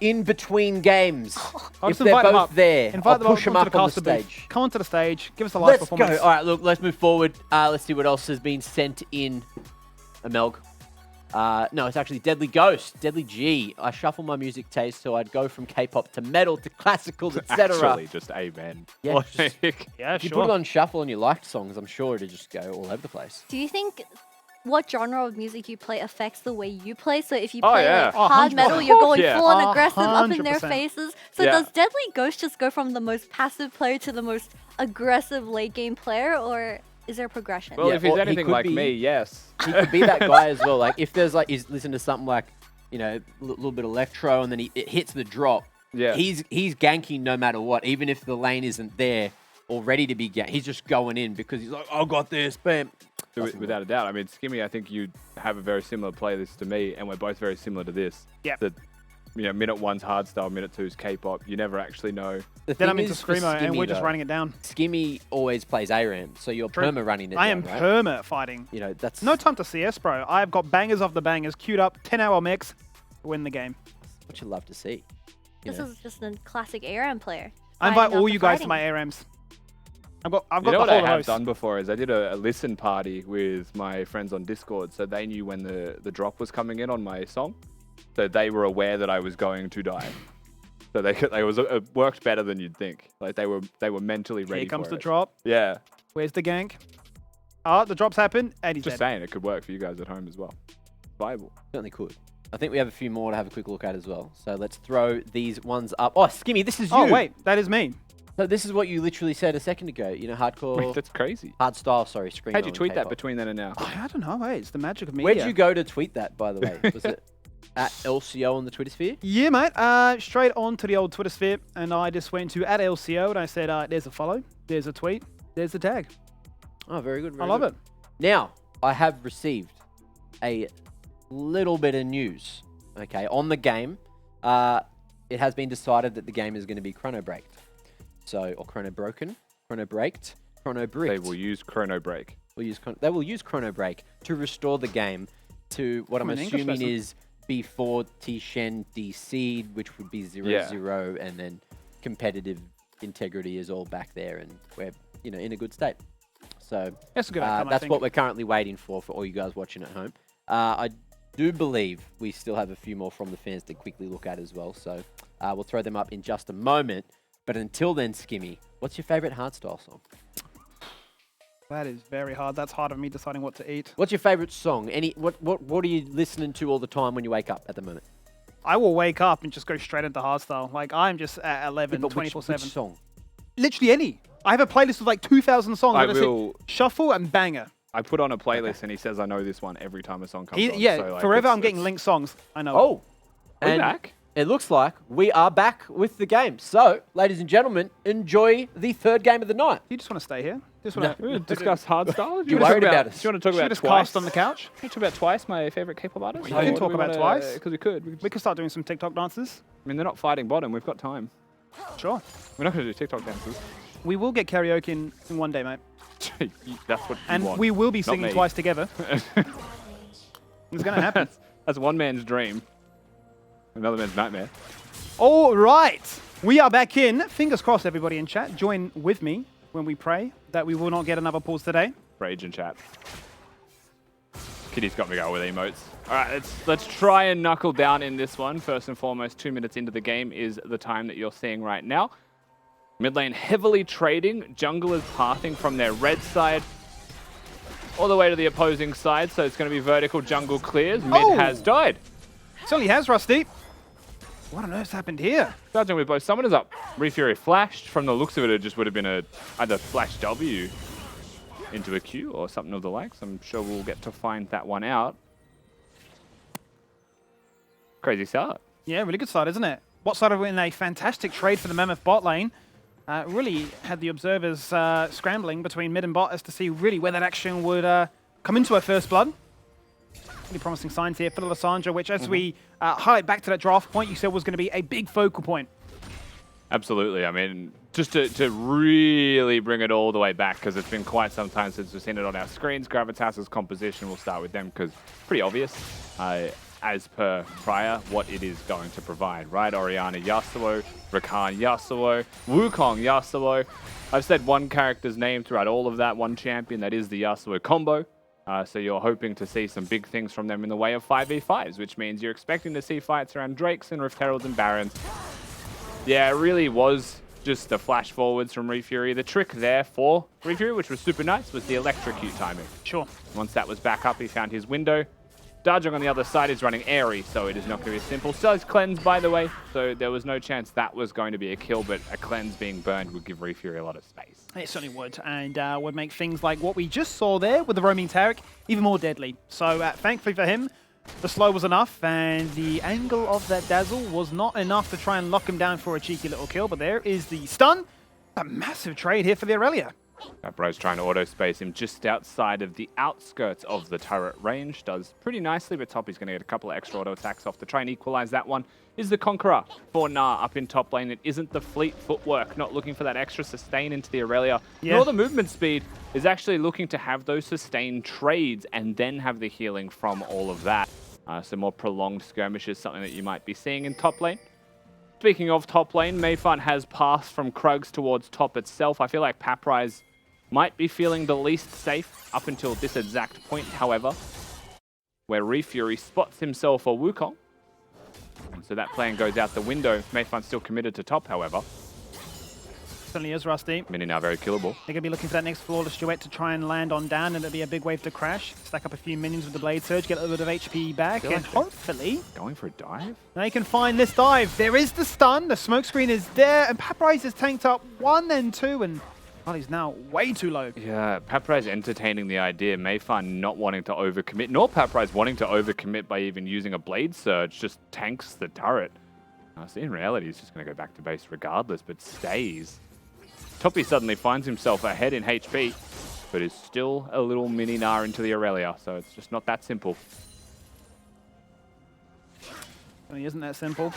in between games. I'll If just they're invite them both up. there, Invite I'll them push them onto up the on the caster booth. stage. Come onto the stage. Give us a live Let's performance. go. All right, look, let's move forward. Let's see what else has been sent in. Melg. No, it's actually Deadly Ghost, Deadly G. I shuffle my music taste, so I'd go from K-pop to metal to classical, etc. Actually, just amen. Yeah, Like, Yeah, if you sure. put it on shuffle and you liked songs, I'm sure it'd just go all over the place. Do you think what genre of music you play affects the way you play? So if you Oh, play yeah. like Oh, hard 100%. metal, you're going Yeah. full on aggressive up in their 100%. faces. So Yeah. does Deadly Ghost just go from the most passive player to the most aggressive late game player, or is there a progression? well, Yeah, if he's or he anything could like be- me, yes. He could be that guy as well. Like if there's like, he's listening to something like, you know, a little bit electro, and then it hits the drop. Yeah. He's ganking no matter what, even if the lane isn't there or ready to be ganked. He's just going in because he's like, I got this, bam. Without a doubt. I mean, Skimmy, I think you have a very similar playlist to me, and we're both very similar to this. Yeah. The, minute one's hardstyle, minute two's K-pop. You never actually know. The Then I'm thing into is for Screamo, and Skimmy, we're just though, running it down. Skimmy always plays ARAM, so you're True. perma running it I down, am right? perma fighting. You know, that's No time to CS, bro. I've got bangers off the bangers queued up, 10-hour mix, win the game. what you love to see. You This know? is just a classic ARAM player. I invite fighting all after you guys to fighting. my ARAMs. I've got You know the what whole I have host. done before is I did a listen party with my friends on Discord, so they knew when the drop was coming in on my song, so they were aware that I was going to die. So it worked better than you'd think. Like they were mentally ready. Here comes for the it. drop. Yeah, Where's the gank? Oh, the drop's happened, and he's just dead. saying it could work for you guys at home as well. Viable. Certainly could. I think we have a few more to have a quick look at as well. So let's throw these ones up. Oh, Skimmy, this is you. Oh, wait, that is me. So this is what you literally said a second ago. You know, hardcore, Wait, that's crazy. hard style. Sorry, screamo. How'd you and tweet that K-pop. between then and now? Oh, I don't know, hey, it's the magic of media. Where'd you go to tweet that, by the way? Was it at LCO on the Twitter sphere? Yeah, mate. Straight on to the old Twitter sphere, and I just went to @LCO, and I said, there's a follow, there's a tweet, there's a tag. Oh, very good. I very love good. it. Now, I have received a little bit of news, okay, on the game. It has been decided that the game is going to be chrono braked. So, or chrono broken, chrono braked, chrono bricked. They will use Chrono Break. They will use chrono break to restore the game to what I'm an English assuming lesson. is before Tishen DC'd, which would be 0-0, Yeah. and then competitive integrity is all back there, and we're in a good state. So That's a good outcome, I that's think. what we're currently waiting for all you guys watching at home. I do believe we still have a few more from the fans to quickly look at as well. So we'll throw them up in just a moment. But until then, Skimmy, what's your favorite hardstyle song? That is very hard. That's hard of me deciding what to eat. What's your favorite song? What are you listening to all the time when you wake up at the moment? I will wake up and just go straight into hardstyle. Like, I'm just at 11, But which 24/7. song? Literally any. I have a playlist of like 2,000 songs. I that just hit will- shuffle and banger. I put on a playlist and he says I know this one every time a song comes on. Yeah, so, like, forever it's- I'm getting it's- linked songs. I know. Oh, Are we and back? it looks like we are back with the game. So, ladies and gentlemen, enjoy the third game of the night. You just want to stay here? Just No. want We're gonna discuss hardstyle. You worried about us? Do you want to talk Should we about just Twice? cast on the couch? Can we talk about Twice, my favorite K-pop artist? We can talk about Twice. Because we could. We could start doing some TikTok dances. I mean, they're not fighting bottom. We've got time. Sure. We're not going to do TikTok dances. We will get karaoke in one day, mate. That's what you And want. we will be not singing me. Twice together. It's going to happen. That's one man's dream. Another man's nightmare. All right. We are back in. Fingers crossed, everybody in chat. Join with me when we pray that we will not get another pause today. Rage in chat. Kitty's got me going with emotes. All right, let's try and knuckle down in this one. First and foremost, 2 minutes into the game is the time that you're seeing right now. Mid lane heavily trading. Junglers pathing from their red side all the way to the opposing side. So it's going to be vertical jungle clears. Mid Oh! has died. Certainly has, Rusty. What on earth's happened here? Charging with both summoners up. Refury flashed. From the looks of it, it just would have been either flash W into a Q or something of the likes. I'm sure we'll get to find that one out. Crazy start. Yeah, really good start, isn't it? What started in a fantastic trade for the Mammoth bot lane. Really had the observers scrambling between mid and bot as to see really where that action would come into her first blood. Really promising signs here for the Lissandra, which as we highlight back to that draft point, you said was going to be a big focal point. Absolutely. I mean, just to really bring it all the way back, because it's been quite some time since we've seen it on our screens. Gravitas' composition, we'll start with them, because pretty obvious, as per prior, what it is going to provide, right? Orianna Yasuo, Rakan Yasuo, Wukong Yasuo. I've said one character's name throughout all of that, one champion, that is the Yasuo combo. So you're hoping to see some big things from them in the way of 5v5s, which means you're expecting to see fights around Drakes and Rift Heralds and Barons. Yeah, it really was just the flash forwards from ReFury. The trick there for ReFury, which was super nice, was the electrocute timing. Sure. Once that was back up, he found his window. Dodging on the other side is running airy, so it is not going to be simple. Still has cleanse, by the way, so there was no chance that was going to be a kill, but a cleanse being burned would give ReFury a lot of space. It certainly would, and would make things like what we just saw there with the roaming Taric even more deadly. So thankfully for him, the slow was enough, and the angle of that dazzle was not enough to try and lock him down for a cheeky little kill, but there is the stun. A massive trade here for the Aurelia. Bro's trying to auto-space him just outside of the outskirts of the turret range. Does pretty nicely, but Toppy's going to get a couple of extra auto attacks off to try and equalize that one. Is the Conqueror for Nah up in top lane. It isn't the fleet footwork, not looking for that extra sustain into the Aurelia. Yeah. Nor the movement speed, is actually looking to have those sustained trades and then have the healing from all of that. So more prolonged skirmishes, something that you might be seeing in top lane. Speaking of top lane, Mayfun has passed from Krugs towards top itself. I feel like Paprise might be feeling the least safe up until this exact point, however, where ReFury spots himself for Wukong. And so that plan goes out the window. Mayfun's still committed to top, however. Certainly is, Rusty. Mini now very killable. They're going to be looking for that next flawless duet to try and land on down, and it'll be a big wave to crash. Stack up a few minions with the Blade Surge, get a little bit of HP back, and hopefully Going for a dive? they can find this dive. There is the stun, the smoke screen is there, and Paprise is tanked up 1 and 2, and well, he's now way too low. Yeah, Paprise entertaining the idea. Mayfun not wanting to overcommit, nor Paprise wanting to overcommit by even using a Blade Surge, just tanks the turret. So in reality, he's just going to go back to base regardless, but stays. Toppy suddenly finds himself ahead in HP, but is still a little mini Gnar into the Aurelia, so it's just not that simple. It isn't that simple.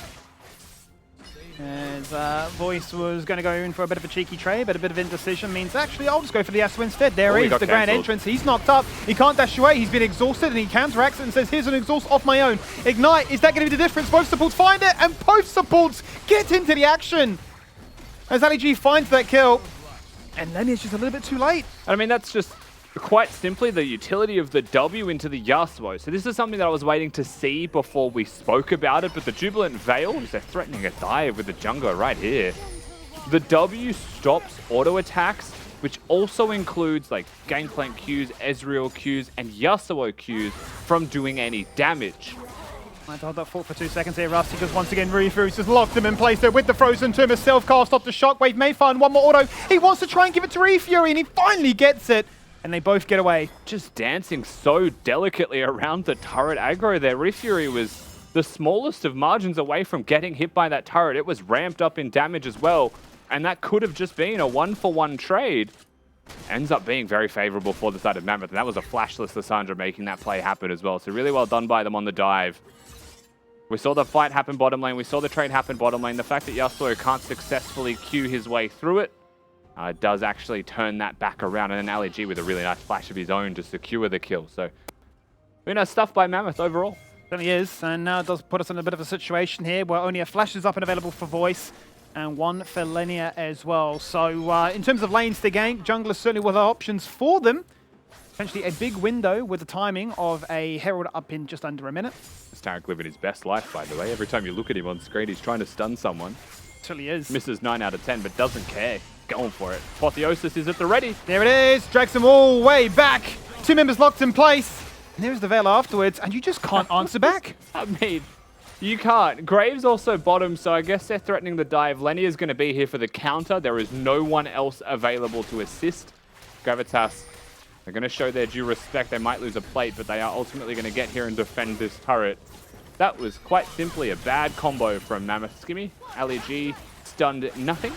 As Voice was going to go in for a bit of a cheeky trade, but a bit of indecision means actually I'll just go for the Yasuo instead. There is the grand entrance. He's knocked up. He can't dash away. He's been exhausted, and he counteracts it and says, here's an exhaust off my own. Ignite, is that going to be the difference? Both supports find it, and both supports get into the action. As Ali G finds that kill, and Lenny is just a little bit too late. I mean, that's just quite simply the utility of the W into the Yasuo. So this is something that I was waiting to see before we spoke about it, but the Jubilant Veil, they're threatening a dive with the jungler right here. The W stops auto attacks, which also includes like Gangplank Qs, Ezreal Qs, and Yasuo Qs from doing any damage. I hold that fort for 2 seconds here, Rusty, because once again, ReFury's just locked him in place there with the Frozen Tomb, a self-cast off the Shockwave. Mayfun, one more auto. He wants to try and give it to ReFury, and he finally gets it. And they both get away. Just dancing so delicately around the turret aggro there. ReFury was the smallest of margins away from getting hit by that turret. It was ramped up in damage as well. And that could have just been a 1-for-1 trade. Ends up being very favorable for the side of Mammoth. And that was a flashless Lissandra making that play happen as well. So really well done by them on the dive. We saw the fight happen bottom lane. We saw the trade happen bottom lane. The fact that Yasuo can't successfully Q his way through it does actually turn that back around. And then Ali G with a really nice flash of his own to secure the kill. So, stuff by Mammoth overall. Certainly is. And now it does put us in a bit of a situation here where only a flash is up and available for Voice. And one for Lenia as well. So in terms of lanes to gank, junglers certainly were the options for them. Potentially a big window with the timing of a Herald up in just under a minute. This Taric living his best life, by the way. Every time you look at him on screen, he's trying to stun someone. Certainly is. Misses 9 out of 10, but doesn't care. Going for it. Apotheosis is at the ready. There it is. Drags them all way back. 2 members locked in place. And there's the Veil afterwards, and you just can't answer back. I mean, you can't. Graves also bottom, so I guess they're threatening the dive. Lenny is going to be here for the counter. There is no one else available to assist. Gravitas, they're going to show their due respect. They might lose a plate, but they are ultimately going to get here and defend this turret. That was quite simply a bad combo from Mammoth. Skimmy, Ali G stunned nothing.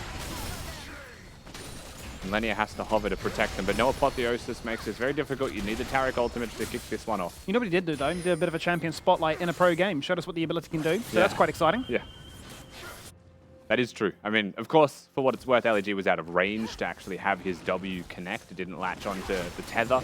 And Lenia has to hover to protect them, but no Apotheosis makes this very difficult. You need the Taric ultimate to kick this one off. You know what he did do, though? He did a bit of a champion spotlight in a pro game. Showed us what the ability can do, so that's quite exciting. Yeah. That is true. I mean, of course, for what it's worth, LEG was out of range to actually have his W connect. It didn't latch onto the tether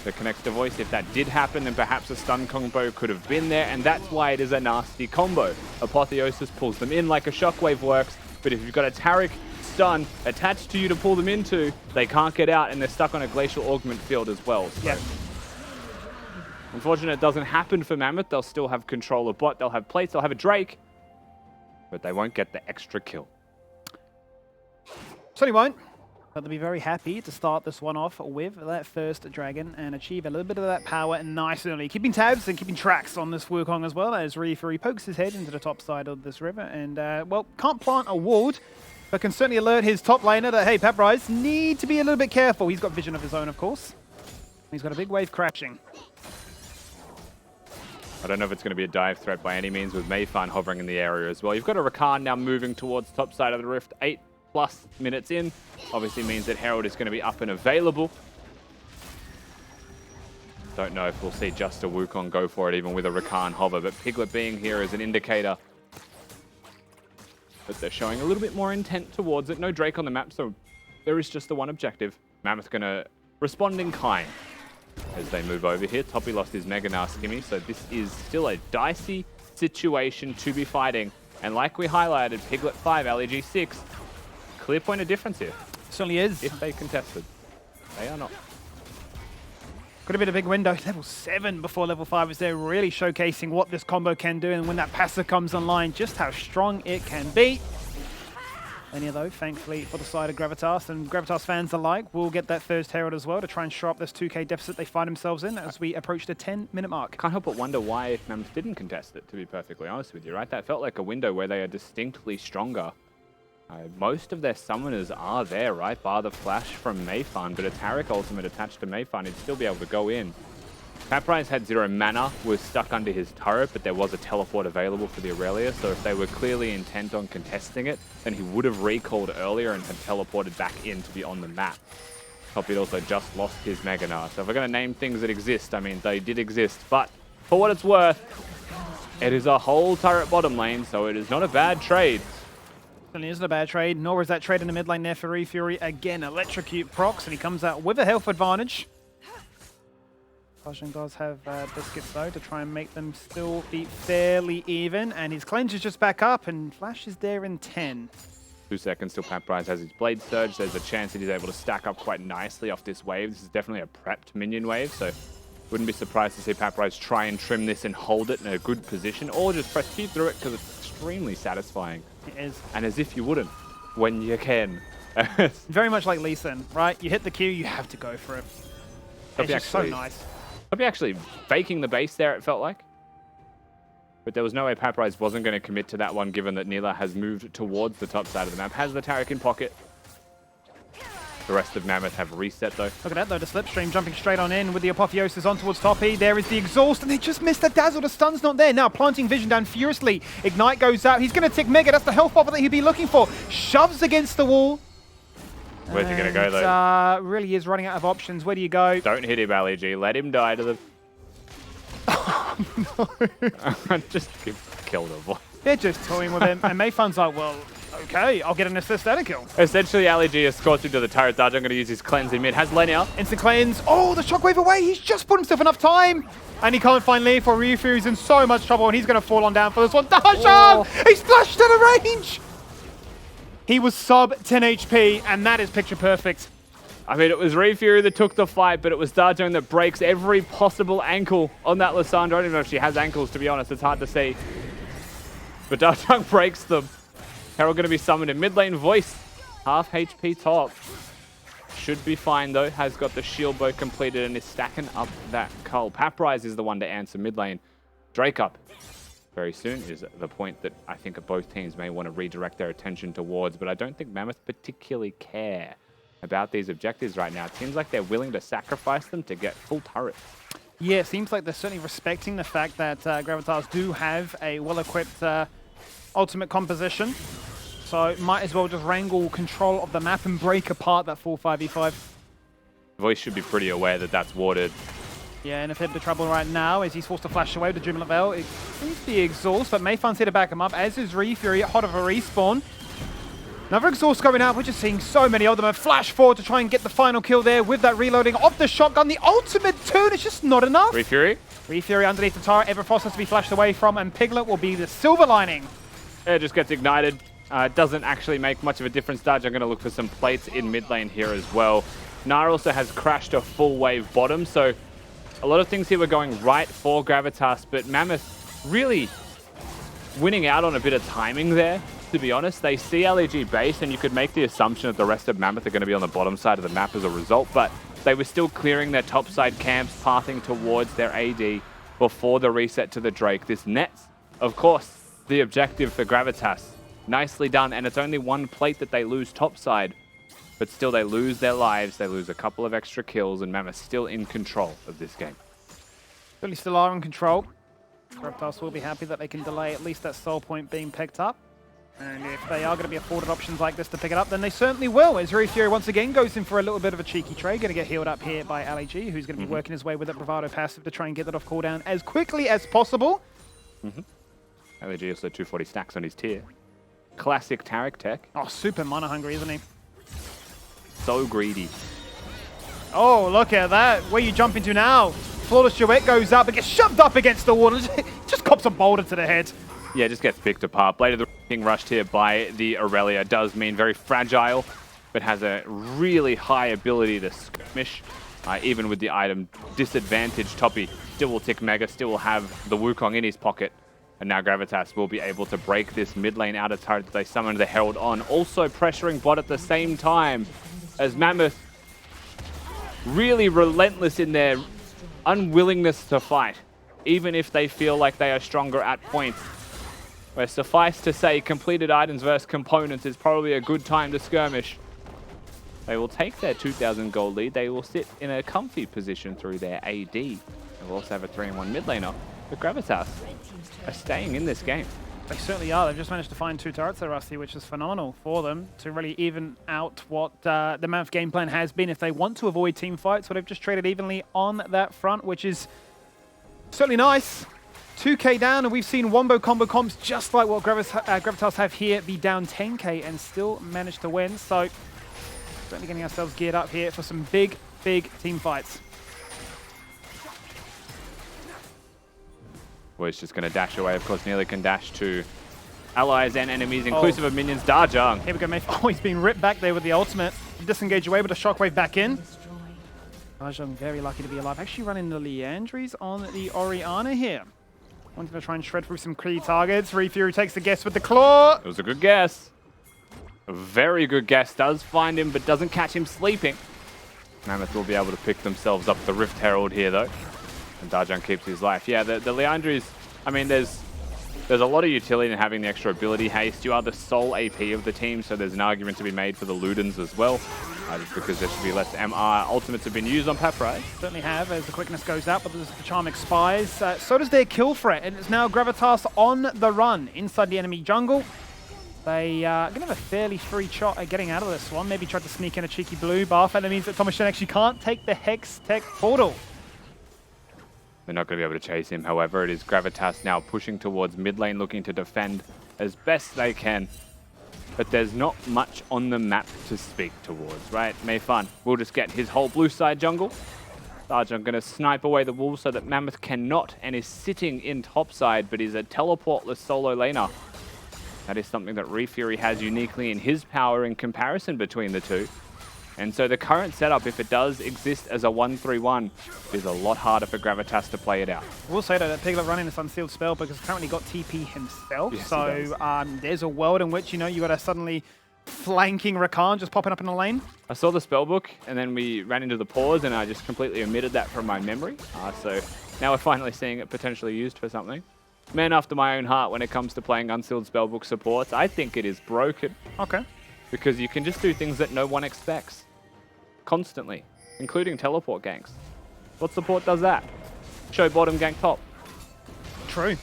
that connects to voice. If that did happen, then perhaps a stun combo could have been there, and that's why it is a nasty combo. Apotheosis pulls them in like a shockwave works, but if you've got a Taric stun attached to you to pull them into, they can't get out, and they're stuck on a glacial augment field as well. So. Yeah. Unfortunately, it doesn't happen for Mammoth. They'll still have control of bot, they'll have plates, they'll have a Drake, but they won't get the extra kill. Certainly won't. But they'll be very happy to start this one off with that first dragon and achieve a little bit of that power nice and early. Keeping tabs and keeping tracks on this Wukong as well, as Refury pokes his head into the top side of this river and, well, can't plant a ward, but can certainly alert his top laner that, hey, Paprise need to be a little bit careful. He's got vision of his own, of course. He's got a big wave crashing. I don't know if it's going to be a dive threat by any means, with Mayfan hovering in the area as well. You've got a Rakan now moving towards top side of the rift, 8+ minutes in. Obviously means that Herald is going to be up and available. Don't know if we'll see just a Wukong go for it, even with a Rakan hover, but Piglet being here is an indicator that they're showing a little bit more intent towards it. No Drake on the map, so there is just the one objective. Mammoth going to respond in kind as they move over here. Toppy lost his Mega Gnar skimmy, so this is still a dicey situation to be fighting. And like we highlighted, Piglet 5, LEG 6, clear point of difference here. Certainly is. If they contested. They are not. Could have been a big window. Level 7 before level 5 is there, really showcasing what this combo can do, and when that passive comes online, just how strong it can be. Lenia, though, thankfully for the side of Gravitas, and Gravitas fans alike will get that first Herald as well to try and shore up this 2k deficit they find themselves in as we approach the 10-minute mark. Can't help but wonder why Mammoth didn't contest it, to be perfectly honest with you, right? That felt like a window where they are distinctly stronger. Most of their summoners are there, right? Bar the flash from Mayfan, but a Taric ultimate attached to Mayfan, he'd still be able to go in. Paprise had 0 mana, was stuck under his turret, but there was a teleport available for the Aurelia, so if they were clearly intent on contesting it, then he would have recalled earlier and had teleported back in to be on the map. Toppy also just lost his Mega Gnar, so if we're going to name things that exist, I mean, they did exist, but for what it's worth, it is a whole turret bottom lane, so it is not a bad trade. Certainly isn't a bad trade, nor is that trade in the mid lane there for Refury. Again, electrocute procs, and he comes out with a health advantage. Flushing does have biscuits, though, to try and make them still be fairly even, and his cleanse is just back up, and Flash is there in 10. 2 seconds till Paprise has his Blade Surge. There's a chance that he's able to stack up quite nicely off this wave. This is definitely a prepped minion wave, so wouldn't be surprised to see Paprise try and trim this and hold it in a good position, or just press Q through it because it's extremely satisfying. It is. And as if you wouldn't, when you can. Very much like Lee Sin, right? You hit the Q, you have to go for it. It's just so nice. Probably actually faking the base there, it felt like. But there was no way Paprise wasn't going to commit to that one, given that Nila has moved towards the top side of the map. Has the Taric in pocket. The rest of Mammoth have reset, though. Look at that, though. The Slipstream jumping straight on in with the Apotheosis on towards Toppy. There is the Exhaust, and they just missed the Dazzle. The stun's not there. Now planting Vision down furiously. Ignite goes out. He's going to tick Mega. That's the health bubble that he'd be looking for. Shoves against the wall. Where's he going to go, though? Really is running out of options. Where do you go? Don't hit him, LEG. Let him die to the... Oh, no. Just kill the boy. They're just toying with him, and Mayfan's like, well, okay, I'll get an assist and a kill. Essentially, LEG has scorched into the turret dodge. I'm going to use his cleanse in mid. Has Lenia. Instant cleanse. Oh, the shockwave away. He's just put himself enough time. And he can't find Lee for Ryufu. He's in so much trouble, and he's going to fall on down for this one. Dashan! He's flashed out of range! He was sub 10 HP, and that is picture perfect. I mean, it was Refury that took the fight, but it was Darjong that breaks every possible ankle on that Lissandra. I don't even know if she has ankles, to be honest. It's hard to see. But Darjong breaks them. Herald going to be summoned in mid lane. Voice, half HP top. Should be fine, though. Has got the shield bow completed and is stacking up that cull. Paprise is the one to answer mid lane. Drake up very soon is the point that I think both teams may want to redirect their attention towards, but I don't think Mammoth particularly care about these objectives right now. It seems like they're willing to sacrifice them to get full turrets. Yeah, it seems like they're certainly respecting the fact that Gravitas do have a well-equipped ultimate composition. So might as well just wrangle control of the map and break apart that full 5v5. Voice should be pretty aware that that's warded. Yeah, in a bit of trouble right now as he's forced to flash away with the Jubilant Veil. It seems to be exhaust, but Mayfun's here to back him up, as is Fury, hot of a respawn. Another exhaust going out. We're just seeing so many of them. A flash forward to try and get the final kill there with that reloading of the shotgun. The ultimate tune is just not enough. Fury. Fury underneath the turret. Everfrost has to be flashed away from, and Piglet will be the silver lining. It just gets ignited. Doesn't actually make much of a difference. Dodge, I'm going to look for some plates in mid lane here as well. Nara also has crashed a full wave bottom, so a lot of things here were going right for Gravitas, but Mammoth really winning out on a bit of timing there, to be honest. They see LEG base, and you could make the assumption that the rest of Mammoth are going to be on the bottom side of the map as a result, but they were still clearing their top side camps, pathing towards their AD before the reset to the Drake. This nets, of course, the objective for Gravitas. Nicely done, and it's only one plate that they lose top side, but still they lose their lives, they lose a couple of extra kills, and Mammoth still in control of this game. Really still are in control. Gravitas will be happy that they can delay at least that soul point being picked up. And if they are going to be afforded options like this to pick it up, then they certainly will. As Fury once again goes in for a little bit of a cheeky trade. Going to get healed up here by LEG, who's going to be working his way with that Bravado passive to try and get that off cooldown as quickly as possible. LEG also 240 stacks on his tier. Classic Taric tech. Oh, super mana hungry, isn't he? So greedy. Oh, look at that. Where you jump into now? Flawless Duet goes up and gets shoved up against the wall. Just cops a boulder to the head. Yeah, just gets picked apart. Blade of the King rushed here by the Aurelia. Does mean very fragile, but has a really high ability to skirmish. Even with the item disadvantage, Toppy still will tick Mega, still will have the Wukong in his pocket. And now Gravitas will be able to break this mid lane outer turret that they summoned the Herald on. Also pressuring bot at the same time as Mammoth really relentless in their unwillingness to fight, even if they feel like they are stronger at points. Where suffice to say, completed items versus components is probably a good time to skirmish. They will take their 2,000 gold lead. They will sit in a comfy position through their AD. They will also have a 3-in-1 mid laner. But Gravitas are staying in this game. They certainly are. They've just managed to find 2 turrets there, Rusty, which is phenomenal for them to really even out what the Mammoth game plan has been if they want to avoid team fights. So they've just traded evenly on that front, which is certainly nice. 2k down, and we've seen wombo combo comps just like what Gravitas have here be down 10k and still manage to win. So certainly getting ourselves geared up here for some big, big team fights. Well, he's just going to dash away. Of course, nearly can dash to allies and enemies, inclusive of minions. Dajang. Here we go, Mayf. Oh, he's been ripped back there with the ultimate. Disengage away with a shockwave back in. Dajang very lucky to be alive. Actually running the Leandries on the Orianna here. Wanting to try and shred through some key targets. Fury takes the guess with the claw. It was a good guess. A very good guess. Does find him, but doesn't catch him sleeping. Mammoth will be able to pick themselves up the Rift Herald here, though. And Dajang keeps his life. Yeah, the Leandries, I mean, there's a lot of utility in having the extra ability haste. You are the sole AP of the team, so there's an argument to be made for the Ludens as well. Just because there should be less MR. Ultimates have been used on Pap, right? Certainly have, as the quickness goes out, but as the charm expires, so does their kill threat, and it's now Gravitas on the run inside the enemy jungle. They are going to have a fairly free shot at getting out of this one. Maybe try to sneak in a cheeky blue buff, and that means that Thomas Shen actually can't take the Hex Tech portal. They're not going to be able to chase him. However, it is Gravitas now pushing towards mid lane, looking to defend as best they can. But there's not much on the map to speak towards, right? Mayfun will just get his whole blue side jungle. Dajang going to snipe away the wolves so that Mammoth cannot, and is sitting in top side, but is a teleportless solo laner. That is something that Fury has uniquely in his power in comparison between the two. And so the current setup, if it does exist as a 1-3-1, is a lot harder for Gravitas to play it out. We'll say that Piglet running this Unsealed spell because he's currently got TP himself. Yes, so there's a world in which, you got a suddenly flanking Rakan just popping up in the lane. I saw the spellbook, and then we ran into the pause, and I just completely omitted that from my memory. So now we're finally seeing it potentially used for something. Man after my own heart when it comes to playing Unsealed spellbook supports. I think it is broken. Okay. Because you can just do things that no one expects. Constantly, including teleport ganks. What support does that? Show bottom, gank top. True.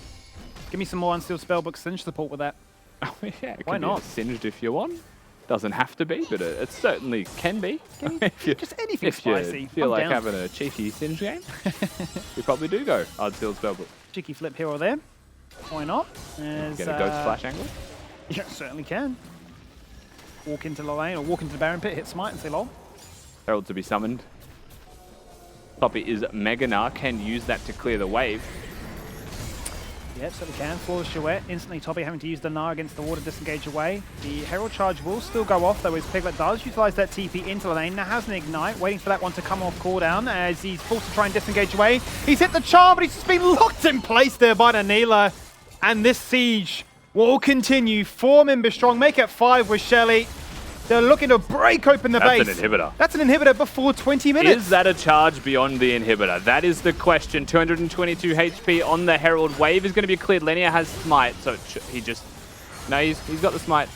Give me some more Unsealed Spellbook Singe support with that. Oh, yeah, it Why can not? be singed if you want. Doesn't have to be, but it certainly can be. Just anything if you spicy. feel I'm like down. having a cheeky singe game, you probably do go hard sealed spellbook. Cheeky flip here or there. Why not? Get a ghost flash angle. Yeah, certainly can. Walk into the lane or walk into the Baron Pit, hit smite and say lol. Herald to be summoned. Toppy is Meganar, can use that to clear the wave. Yep, certainly can. Flawless Chouette. Instantly Toppy having to use the Gnar against the water disengage away. The Herald charge will still go off, though, as Piglet does utilize that TP into the lane. Now has an Ignite, waiting for that one to come off cooldown as he's forced to try and disengage away. He's hit the charm, but he's just been locked in place there by Nanila. And this siege will continue. 4 members strong, make it 5 with Shelly. They're looking to break open the base. That's an inhibitor. That's an inhibitor before 20 minutes. Is that a charge beyond the inhibitor? That is the question. 222 HP on the Herald. Wave is going to be cleared. Lenia has smite, so he just... No, he's got the smite.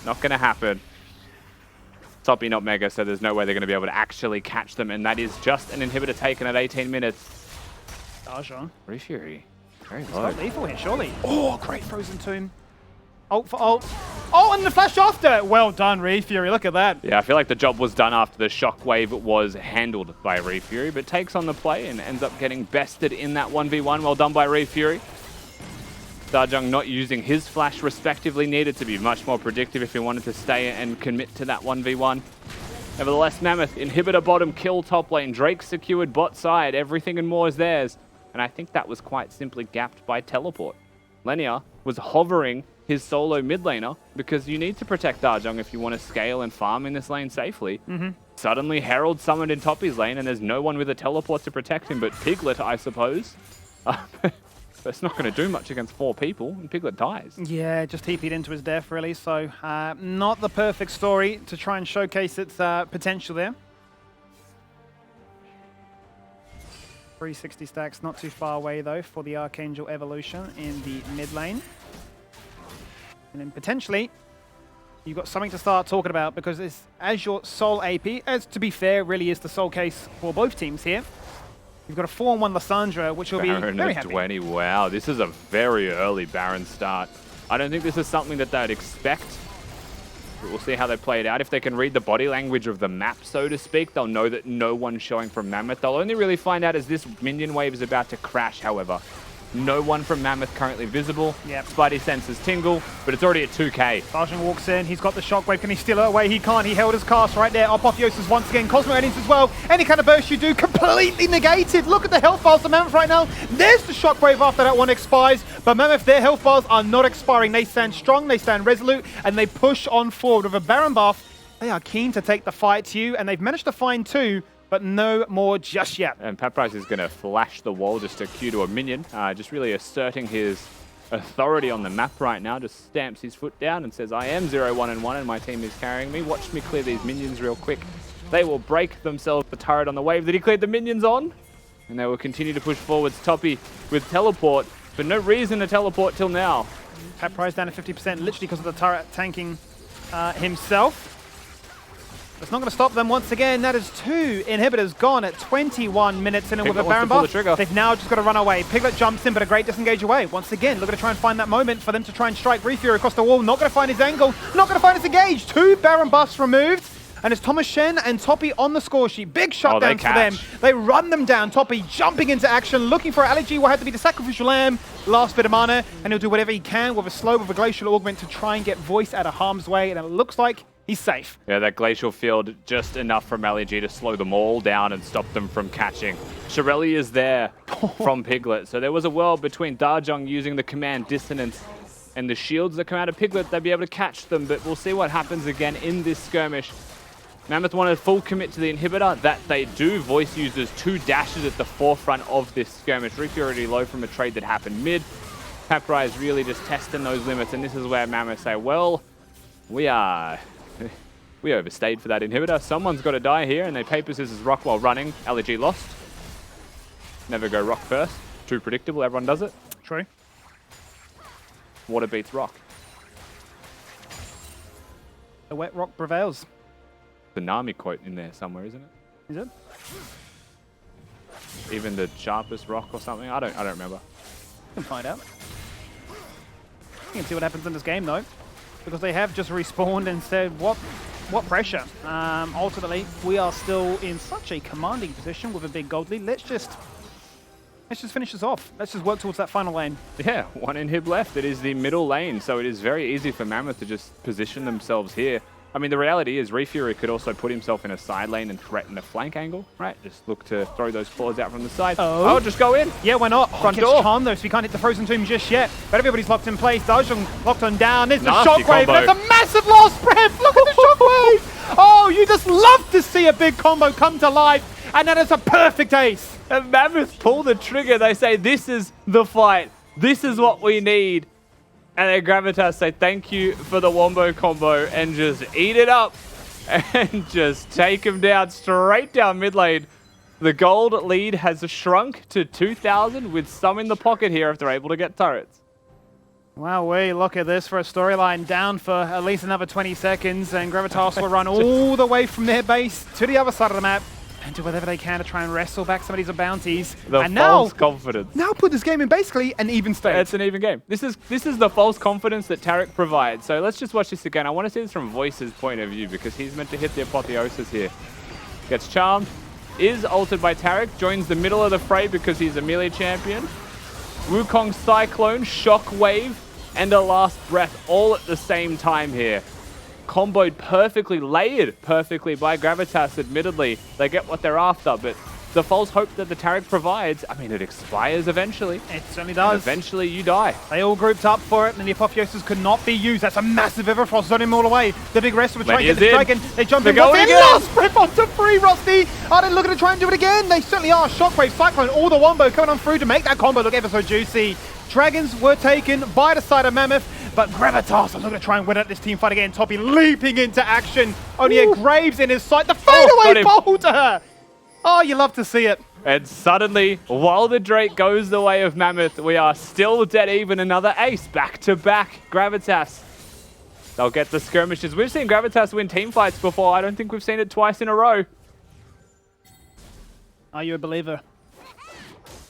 Not going to happen. Toppy, not Mega, so there's no way they're going to be able to actually catch them, and that is just an inhibitor taken at 18 minutes. Arjan. Refury. Very He's low. got lethal here, surely. Oh, great Frozen Tomb. Ult for ult. Oh, and the flash after. Well done, Refury. Look at that. Yeah, I feel like the job was done after the shockwave was handled by Refury, but takes on the play and ends up getting bested in that 1v1. Well done by Refury. Darjung not using his flash respectively, needed to be much more predictive if he wanted to stay and commit to that 1v1. Nevertheless, Mammoth, inhibitor bottom, kill top lane. Drake secured bot side. Everything and more is theirs. And I think that was quite simply gapped by teleport. Lenia was hovering his solo mid laner because you need to protect Darjung if you want to scale and farm in this lane safely. Suddenly, Herald summoned in Toppy's lane and there's no one with a teleport to protect him but Piglet, I suppose. That's not going to do much against 4 people, and Piglet dies. Yeah, just TP'd into his death, really. So, not the perfect story to try and showcase its potential there. 360 stacks, not too far away, though, for the Archangel evolution in the mid lane. And then potentially, you've got something to start talking about because it's as your sole AP, as to be fair, really is the sole case for both teams here. You've got a 4-on-1 Lysandra, which will be very happy. 20. Wow, this is a very early Baron start. I don't think this is something that they'd expect. But we'll see how they play it out. If they can read the body language of the map, so to speak, they'll know that no one's showing from Mammoth. They'll only really find out as this minion wave is about to crash, however. No one from Mammoth currently visible. Yep. Spidey senses tingle, but it's already at 2k. Darjung walks in, he's got the shockwave, can he steal it away? He can't, he held his cast right there. Apotheosis once again, Cosmo Eddings as well. Any kind of burst you do, completely negated. Look at the health bars of Mammoth right now. There's the shockwave after that one expires, but Mammoth, their health bars are not expiring. They stand strong, they stand resolute, and they push on forward. With a Baron buff, they are keen to take the fight to you, and they've managed to find 2, but no more just yet. And Paprice is going to flash the wall just to Q to a minion, just really asserting his authority on the map right now. Just stamps his foot down and says, I am 0-1-1 and my team is carrying me. Watch me clear these minions real quick. They will break themselves the turret on the wave that he cleared the minions on. And they will continue to push forwards. Toppy with teleport, but no reason to teleport till now. Paprice down to 50%, literally because of the turret tanking himself. It's not going to stop them once again. That is 2 inhibitors gone at 21 minutes in, and with a Baron buff, they've now just got to run away. Piglet jumps in, but a great disengage away. Once again, looking to try and find that moment for them to try and strike Refury across the wall. Not going to find his angle, not going to find his engage. 2 Baron buffs removed, and it's Thomas Shen and Toppy on the score sheet. Big shutdowns for them. They run them down. Toppy jumping into action, looking for LG. Will have to be the sacrificial lamb. Last bit of mana, and he'll do whatever he can with a slow, with a glacial augment to try and get Voice out of harm's way, and it looks like he's safe. Yeah, that glacial field, just enough from LEG to slow them all down and stop them from catching. Shirelli is there from Piglet. So there was a world between Darjung using the command Dissonance and the shields that come out of Piglet. They'd be able to catch them, but we'll see what happens again in this skirmish. Mammoth wanted full commit to the inhibitor. That they do. Voice uses 2 dashes at the forefront of this skirmish. Ricky already low from a trade that happened mid. Papri is really just testing those limits, and this is where Mammoth say, well, we overstayed for that inhibitor. Someone's got to die here, and they paper, scissors, rock while running. LG lost. Never go rock first. Too predictable. Everyone does it. True. Water beats rock. The wet rock prevails. The Nami quote in there somewhere, isn't it? Is it? Even the sharpest rock or something. I don't remember. We can find out. interesting to see what happens in this game, though, because they have just respawned and said, what pressure? Ultimately, we are still in such a commanding position with a big gold lead. Let's just finish this off. Let's just work towards that final lane. Yeah, one inhib left. It is the middle lane, so it is very easy for Mammoth to just position themselves here. I mean, the reality is Refury could also put himself in a side lane and threaten a flank angle, right? Just look to throw those claws out from the side. Oh, just go in. Yeah, why not? Front door. Charm, though, so we can't hit the Frozen Tomb just yet. But everybody's locked in place. Dajong locked on down. There's the shockwave. That's a massive loss, Brev. Look at the shockwave. Oh, you just love to see a big combo come to life. And that is a perfect ace. And Mammoth pull the trigger. They say, this is the fight. This is what we need. And then Gravitas say, thank you for the Wombo combo, and just eat it up and just take him down, straight down mid lane. The gold lead has shrunk to 2,000 with some in the pocket here if they're able to get turrets. Wow, we look at this for a storyline down for at least another 20 seconds, and Gravitas will run all the way from their base to the other side of the map and do whatever they can to try and wrestle back some of these bounties. And false confidence. Now put this game in basically an even state. It's an even game. This is the false confidence that Tarek provides. So let's just watch this again. I want to see this from Voice's point of view because he's meant to hit the apotheosis here. Gets charmed. Is altered by Tarek. Joins the middle of the fray because he's a melee champion. Wukong Cyclone, Shockwave, and a Last Breath all at the same time here. Comboed perfectly, layered perfectly by Gravitas, admittedly. They get what they're after, but the false hope that the Tarek provides, I mean, it expires eventually. It certainly does. And eventually you die. They all grouped up for it, and the apotheosis could not be used. That's a massive Everfrost, zoning them all away. The big rest were trying to get the dragon. They jump in. They lost Rip onto free Rusty. Are they looking to try and do it again? They certainly are. Shockwave, Cyclone, all the Wombo coming on through to make that combo look ever so juicy. Dragons were taken by the side of Mammoth, but Gravitas are looking to try and win at this team fight again. Toppy leaping into action. Only a Graves in his sight. The fadeaway boulder! Oh, you love to see it. And suddenly, while the Drake goes the way of Mammoth, we are still dead even. Another ace, back to back. Gravitas. They'll get the skirmishes. We've seen Gravitas win team fights before. I don't think we've seen it twice in a row. Are you a believer?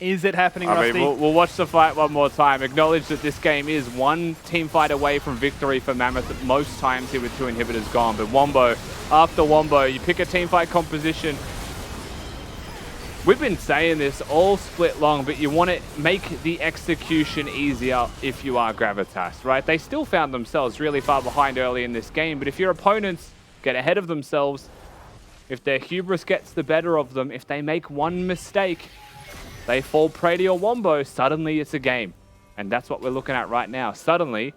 Is it happening, Rusty? I mean, we'll watch the fight one more time. Acknowledge that this game is one team fight away from victory for Mammoth at most times here with two inhibitors gone. But Wombo, after Wombo, you pick a team fight composition. We've been saying this all split long, but you want to make the execution easier if you are Gravitas, right? They still found themselves really far behind early in this game, but if your opponents get ahead of themselves, if their hubris gets the better of them, if they make one mistake, they fall prey to your Wombo, suddenly it's a game. And that's what we're looking at right now. Suddenly,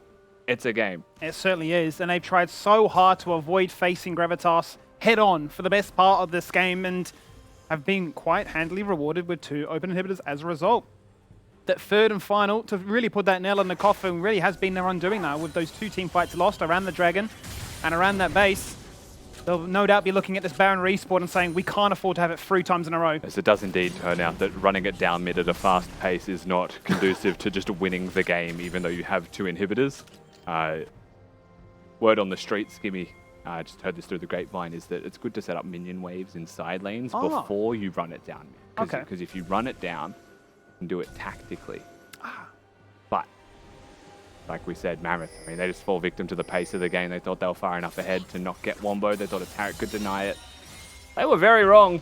it's a game. It certainly is, and they've tried so hard to avoid facing Gravitas head-on for the best part of this game, and have been quite handily rewarded with 2 open inhibitors as a result. That third and final, to really put that nail in the coffin, really has been their undoing now, with those 2 team fights lost around the Dragon and around that base. They'll no doubt be looking at this Baron respawn and saying, we can't afford to have it 3 times in a row. As it does indeed turn out that running it down mid at a fast pace is not conducive to just winning the game, even though you have 2 inhibitors. Word on the street, Skimmy, I just heard this through the grapevine, is that it's good to set up minion waves in side lanes before you run it down. Because if you run it down, you can do it tactically. But, like we said, Mammoth, I mean, they just fall victim to the pace of the game. They thought they were far enough ahead to not get Wombo. They thought a Tarek could deny it. They were very wrong.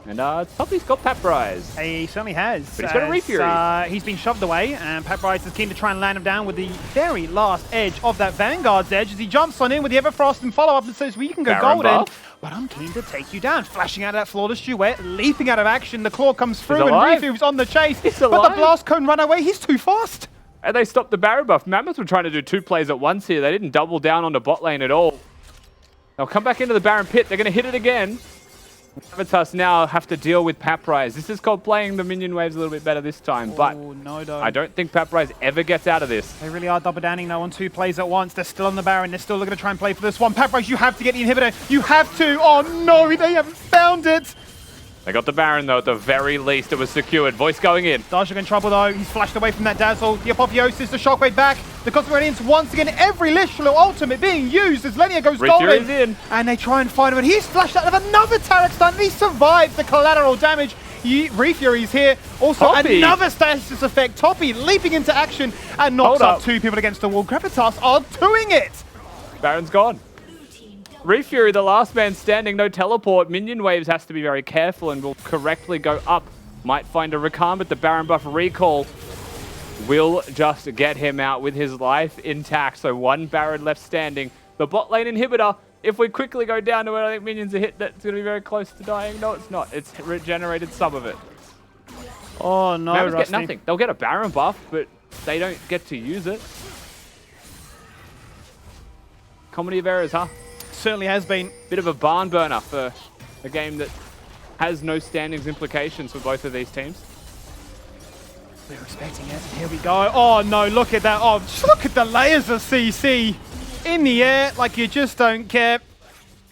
And Toppy's got Paprise. He certainly has. But he's got a Refury. He's been shoved away, and Paprise is keen to try and land him down with the very last edge of that Vanguard's edge as he jumps on in with the Everfrost and follow-up and says, well, you can go Baron golden, buff. but I'm keen to take you down. Flashing out of that flawless duet, leaping out of action. The claw comes through, and Refury's on the chase. But the blast cone run away. He's too fast. And they stopped the Baron buff. Mammoth were trying to do 2 plays at once here. They didn't double down on the bot lane at all. They'll come back into the Baron pit. They're going to hit it again. Gravitas now have to deal with Paprise. This is called playing the minion waves a little bit better this time, but I don't think Paprise ever gets out of this. They really are double downing now on 2 plays at once. They're still on the Baron. They're still looking to try and play for this one. Paprise, you have to get the inhibitor. You have to. Oh no, they haven't found it. They got the Baron, though, at the very least. It was secured. Voice going in. Dajong in trouble, though. He's flashed away from that Dazzle. The Apotheosis, the Shockwave back. The Cosmic Radiance once again. Every Lishlo ultimate being used as Lenia goes golden. In. And they try and find him. And he's flashed out of another Tarek stun. And he survives the collateral damage. Fury's here. Also, Toppy. another status effect. Toppy leaping into action and knocks Hold up up. 2 people against the wall. Gravitas are doing it. Baron's gone. Fury, the last man standing, no teleport. Minion waves has to be very careful and will correctly go up. Might find a Rakan, but the Baron buff recall will just get him out with his life intact. So 1 Baron left standing. The bot lane inhibitor, if we quickly go down to where I think minions are hit, that's going to be very close to dying. No, it's not. It's regenerated some of it. Oh, no, Mavericks Rusty. get nothing. They'll get a Baron buff, but they don't get to use it. Comedy of errors, huh? Certainly has been. Bit of a barn burner for a game that has no standings implications for both of these teams. We're respecting it. Here we go. Oh, no, look at that. Oh, just look at the layers of CC in the air like you just don't care.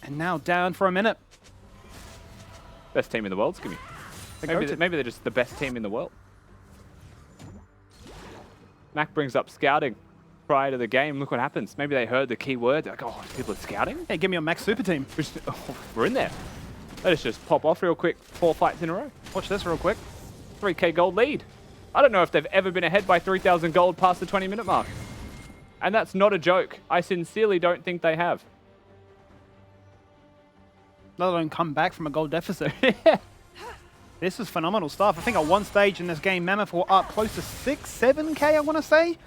And now down for a minute. Best team in the world, Skimmy. Maybe they're just the best team in the world. Mac brings up scouting prior to the game. Look what happens. Maybe they heard the key word. They're like, oh, people are scouting? Hey, give me your max super team. We're in there. Let us just pop off real quick. 4 fights in a row. Watch this real quick. 3k gold lead. I don't know if they've ever been ahead by 3,000 gold past the 20-minute mark. And that's not a joke. I sincerely don't think they have. Let alone come back from a gold deficit. This is phenomenal stuff. I think at one stage in this game, Mammoth were up close to 6, 7k, I want to say.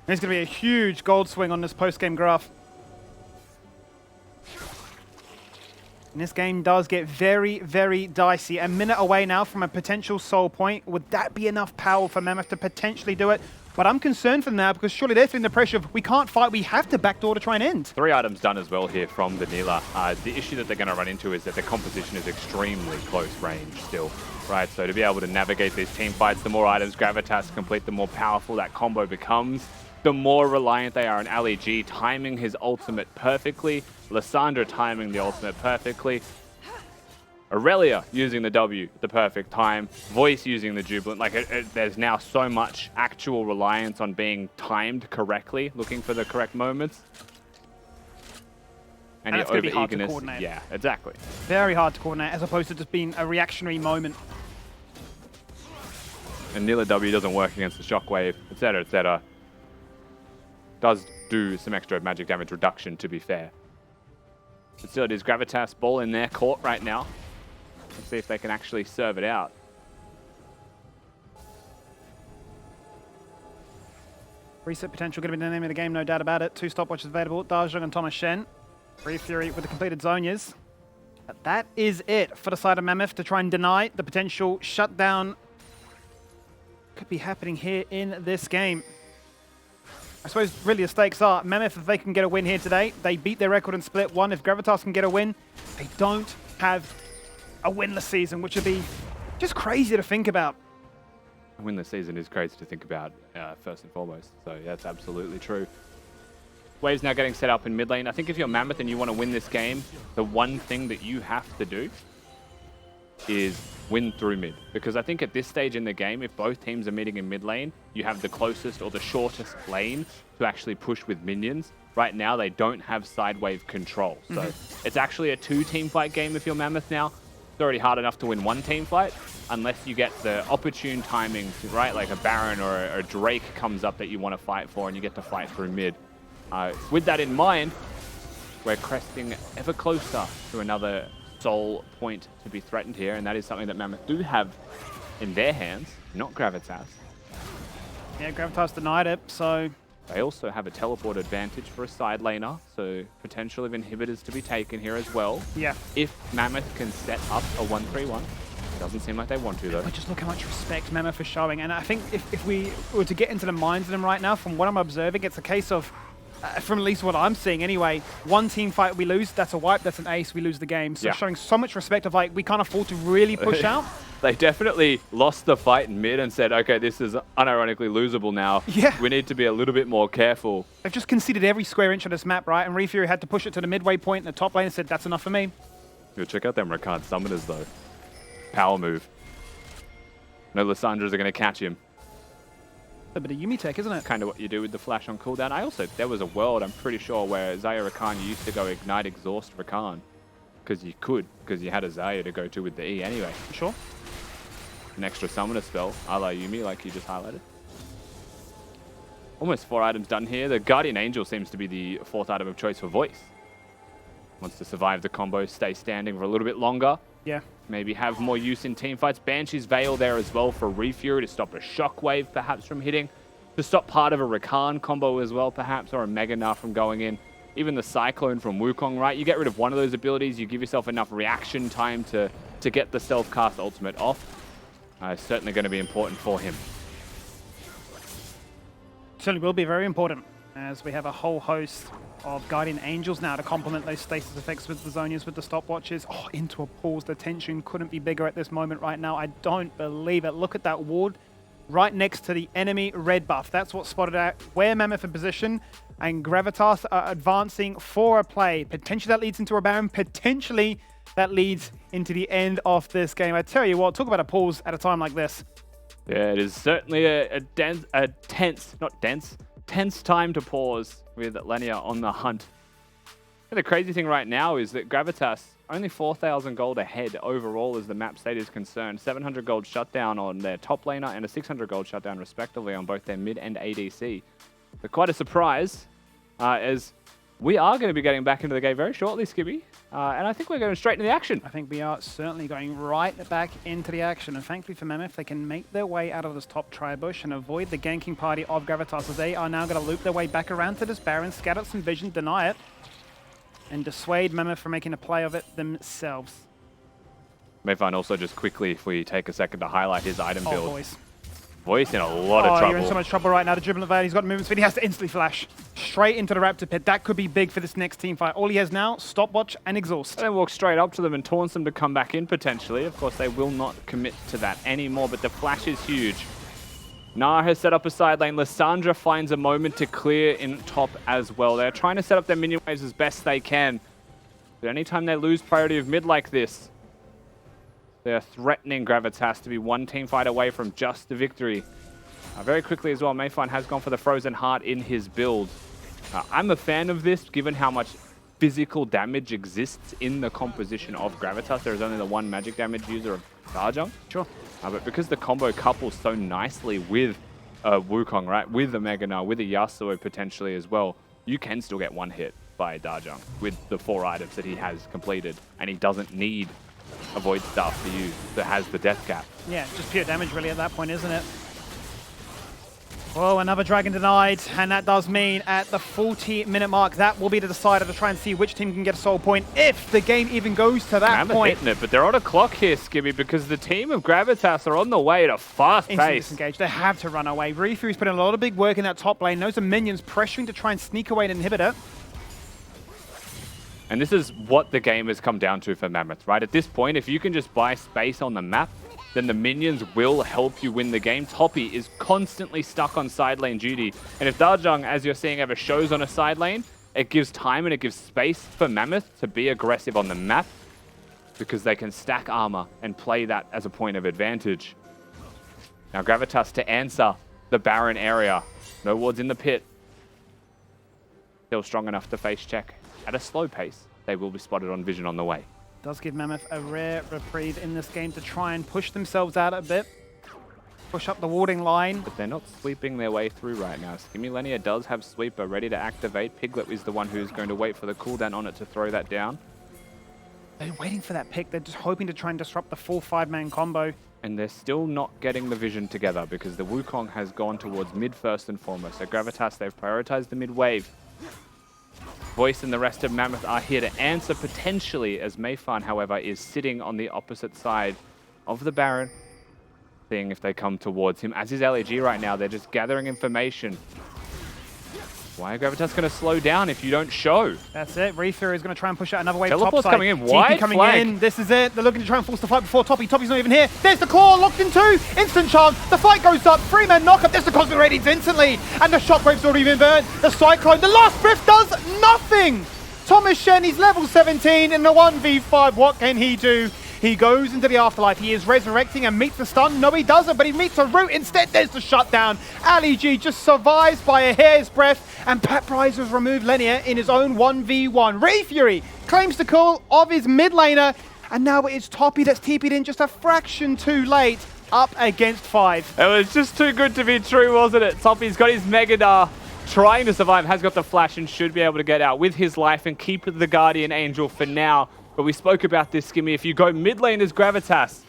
There's going to be a huge gold swing on this post-game graph. And this game does get very, very dicey. A minute away now from a potential soul point. Would that be enough power for Mammoth to potentially do it? But I'm concerned for them now because surely they're feeling the pressure of we can't fight, we have to backdoor to try and end. 3 items done as well here from Vanilla. The issue that they're going to run into is that the composition is extremely close range still, right? So to be able to navigate these team fights, the more items Gravitas complete, the more powerful that combo becomes. The more reliant they are on Ali G timing his ultimate perfectly, Lissandra timing the ultimate perfectly, Aurelia using the W at the perfect time, Voice using the Jubilant. Like there's now so much actual reliance on being timed correctly, looking for the correct moments. And your it's gonna be hard to over-eagerness. coordinate. Yeah, exactly. Very hard to coordinate as opposed to just being a reactionary moment. And Nila W doesn't work against the Shockwave, etc., etc. Does do some extra magic damage reduction, to be fair. But still, it is Gravitas ball in their court right now. Let's see if they can actually serve it out. Reset potential going to be the name of the game, no doubt about it. 2 stopwatches available. Dajong and Thomas Shen. Fury with the completed Zonias. But that is it for the side of Mammoth to try and deny the potential shutdown. Could be happening here in this game. I suppose really the stakes are Mammoth, if they can get a win here today, they beat their record in Split 1. If Gravitas can get a win, they don't have a winless season, which would be just crazy to think about. A winless season is crazy to think about, first and foremost. So yeah, that's absolutely true. Wave's now getting set up in mid lane. I think if you're Mammoth and you want to win this game, the one thing that you have to do is win through mid. Because I think at this stage in the game, if both teams are meeting in mid lane, you have the closest or the shortest lane to actually push with minions. Right now, they don't have side wave control. So it's actually a 2-team fight game if you're Mammoth now. It's already hard enough to win 1 team fight unless you get the opportune timing, right? Like a Baron or a Drake comes up that you want to fight for and you get to fight through mid. With that in mind, we're cresting ever closer to another soul point to be threatened here, and that is something that Mammoth do have in their hands, not Gravitas. Yeah, Gravitas denied it, so... They also have a teleport advantage for a side laner, so potential of inhibitors to be taken here as well. Yeah. If Mammoth can set up a 1-3-1. Doesn't seem like they want to, though. But just look how much respect Mammoth is showing, and I think if we were to get into the minds of them right now, from what I'm observing, it's a case of from at least what I'm seeing anyway, 1 team fight we lose, that's a wipe, that's an ace, we lose the game. So showing so much respect of like, we can't afford to really push out. They definitely lost the fight in mid and said, okay, this is unironically losable now. Yeah. We need to be a little bit more careful. They've just conceded every square inch of this map, right? And Fury had to push it to the midway point in the top lane and said, that's enough for me. Yo, check out them Rakan summoners though. Power move. No Lissandra's are going to catch him. A bit of Yumi tech, isn't it? Kind of what you do with the flash on cooldown. There was a world, I'm pretty sure, where Zaya Rakan, you used to go Ignite Exhaust Rakan. Because you could, because you had a Zaya to go to with the E anyway. Sure. an extra summoner spell, a la Yuumi, like you just highlighted. Almost 4 items done here. The Guardian Angel seems to be the 4th item of choice for Voice. Wants to survive the combo, stay standing for a little bit longer. Yeah. Maybe have more use in team fights. Banshee's Veil there as well for Refury to stop a Shockwave perhaps from hitting. To stop part of a Rakan combo as well perhaps, or a Mega Gnar from going in. Even the Cyclone from Wukong, right? You get rid of one of those abilities, you give yourself enough reaction time to get the self-cast ultimate off. It's certainly going to be important for him. Certainly will be very important, as we have a whole host of Guardian Angels now to complement those stasis effects with the Zonias, with the stopwatches. Oh, into a pause. The tension couldn't be bigger at this moment right now. I don't believe it. Look at that ward right next to the enemy red buff. That's what spotted out where Mammoth in position, and Gravitas are advancing for a play. Potentially that leads into a Baron. Potentially that leads into the end of this game. I tell you what, talk about a pause at a time like this. Yeah, it is certainly a tense time to pause with Lenia on the hunt. And the crazy thing right now is that Gravitas only 4,000 gold ahead overall as the map state is concerned. 700 gold shutdown on their top laner and a 600 gold shutdown respectively on both their mid and ADC. So quite a surprise, as we are going to be getting back into the game very shortly, Skibby. And I think we're going straight into the action. I think we are certainly going right back into the action. And thankfully for Mammoth, they can make their way out of this top tri-bush and avoid the ganking party of Gravitas, as they are now going to loop their way back around to this Baron, scatter some vision, deny it, and dissuade Mammoth from making a play of it themselves. Mayfind also just quickly, if we take a second to highlight his item build. Voice. Voice in a lot of trouble. You're in so much trouble right now. The dribbling advantage, he's got movement speed. He has to instantly flash straight into the Raptor pit. That could be big for this next team fight. All he has now, stopwatch and exhaust. And then walk straight up to them and taunts them to come back in potentially. Of course, they will not commit to that anymore, but the flash is huge. Gnar has set up a side lane. Lissandra finds a moment to clear in top as well. They're trying to set up their minion waves as best they can. But anytime they lose priority of mid like this, they're threatening Gravitas to be one team fight away from just the victory. Very quickly as well, Mayfind has gone for the Frozen Heart in his build. I'm a fan of this, given how much physical damage exists in the composition of Gravitas. There is only the one magic damage user of Darjung. Sure. But because the combo couples so nicely with Wukong, right, with the Mega Gnar, with the Yasuo potentially as well, you can still get one hit by Darjung with the 4 items that he has completed, and he doesn't need a Void Staff to use that has the death cap. Yeah, just pure damage really at that point, isn't it? Oh, another dragon denied, and that does mean at the 40-minute mark, that will be the decider to try and see which team can get a soul point, if the game even goes to that point. Hitting it, but they're on a clock here, Skibby, because the team of Gravitas are on the way at a fast pace. Disengage. They have to run away. Refury's put in a lot of big work in that top lane. Those are minions pressuring to try and sneak away an inhibitor. And this is what the game has come down to for Mammoth, right? At this point, if you can just buy space on the map, then the minions will help you win the game. Toppy is constantly stuck on side lane duty. And if Darjung, as you're seeing, ever shows on a side lane, it gives time and it gives space for Mammoth to be aggressive on the map, because they can stack armor and play that as a point of advantage. Now Gravitas to answer the Baron area. No wards in the pit. Still strong enough to face check at a slow pace. They will be spotted on vision on the way. Does give Mammoth a rare reprieve in this game to try and push themselves out a bit. Push up the warding line. But they're not sweeping their way through right now. Skimmy does have Sweeper ready to activate. Piglet is the one who's going to wait for the cooldown on it to throw that down. They're waiting for that pick. They're just hoping to try and disrupt the full 5-man combo. And they're still not getting the vision together, because the Wukong has gone towards mid first and foremost. So Gravitas, they've prioritized the mid wave. Voice and the rest of Mammoth are here to answer potentially, as Mayfind, however, is sitting on the opposite side of the Baron, seeing if they come towards him. As is LEG right now, they're just gathering information. Why are Gravitas going to slow down if you don't show? That's it. Refury is going to try and push out another wave Teleport's topside. coming in. Wide coming flank. in. This is it. They're looking to try and force the fight before Toppy. Toppy's not even here. There's the claw locked in 2. Instant charge. The fight goes up. 3-man knockup. There's the cosmic radiance instantly. And the shockwave's already been burned. The cyclone. The last breath does nothing. Thomas Shen, he's level 17 in the 1v5. What can he do? He goes into the afterlife. He is resurrecting and meets the stun. No, he doesn't, but he meets a root instead. There's the shutdown. LEG just survives by a hair's breadth, and Pat Price has removed Lenia in his own 1v1. Refury claims the call of his mid laner, and now it's Toppy that's TP'd in just a fraction too late. up against 5. It was just too good to be true, wasn't it? Toppy's got his Megadar, trying to survive, has got the flash and should be able to get out with his life and keep the Guardian Angel for now. But we spoke about this, Skimmy. If you go mid lane as Gravitas,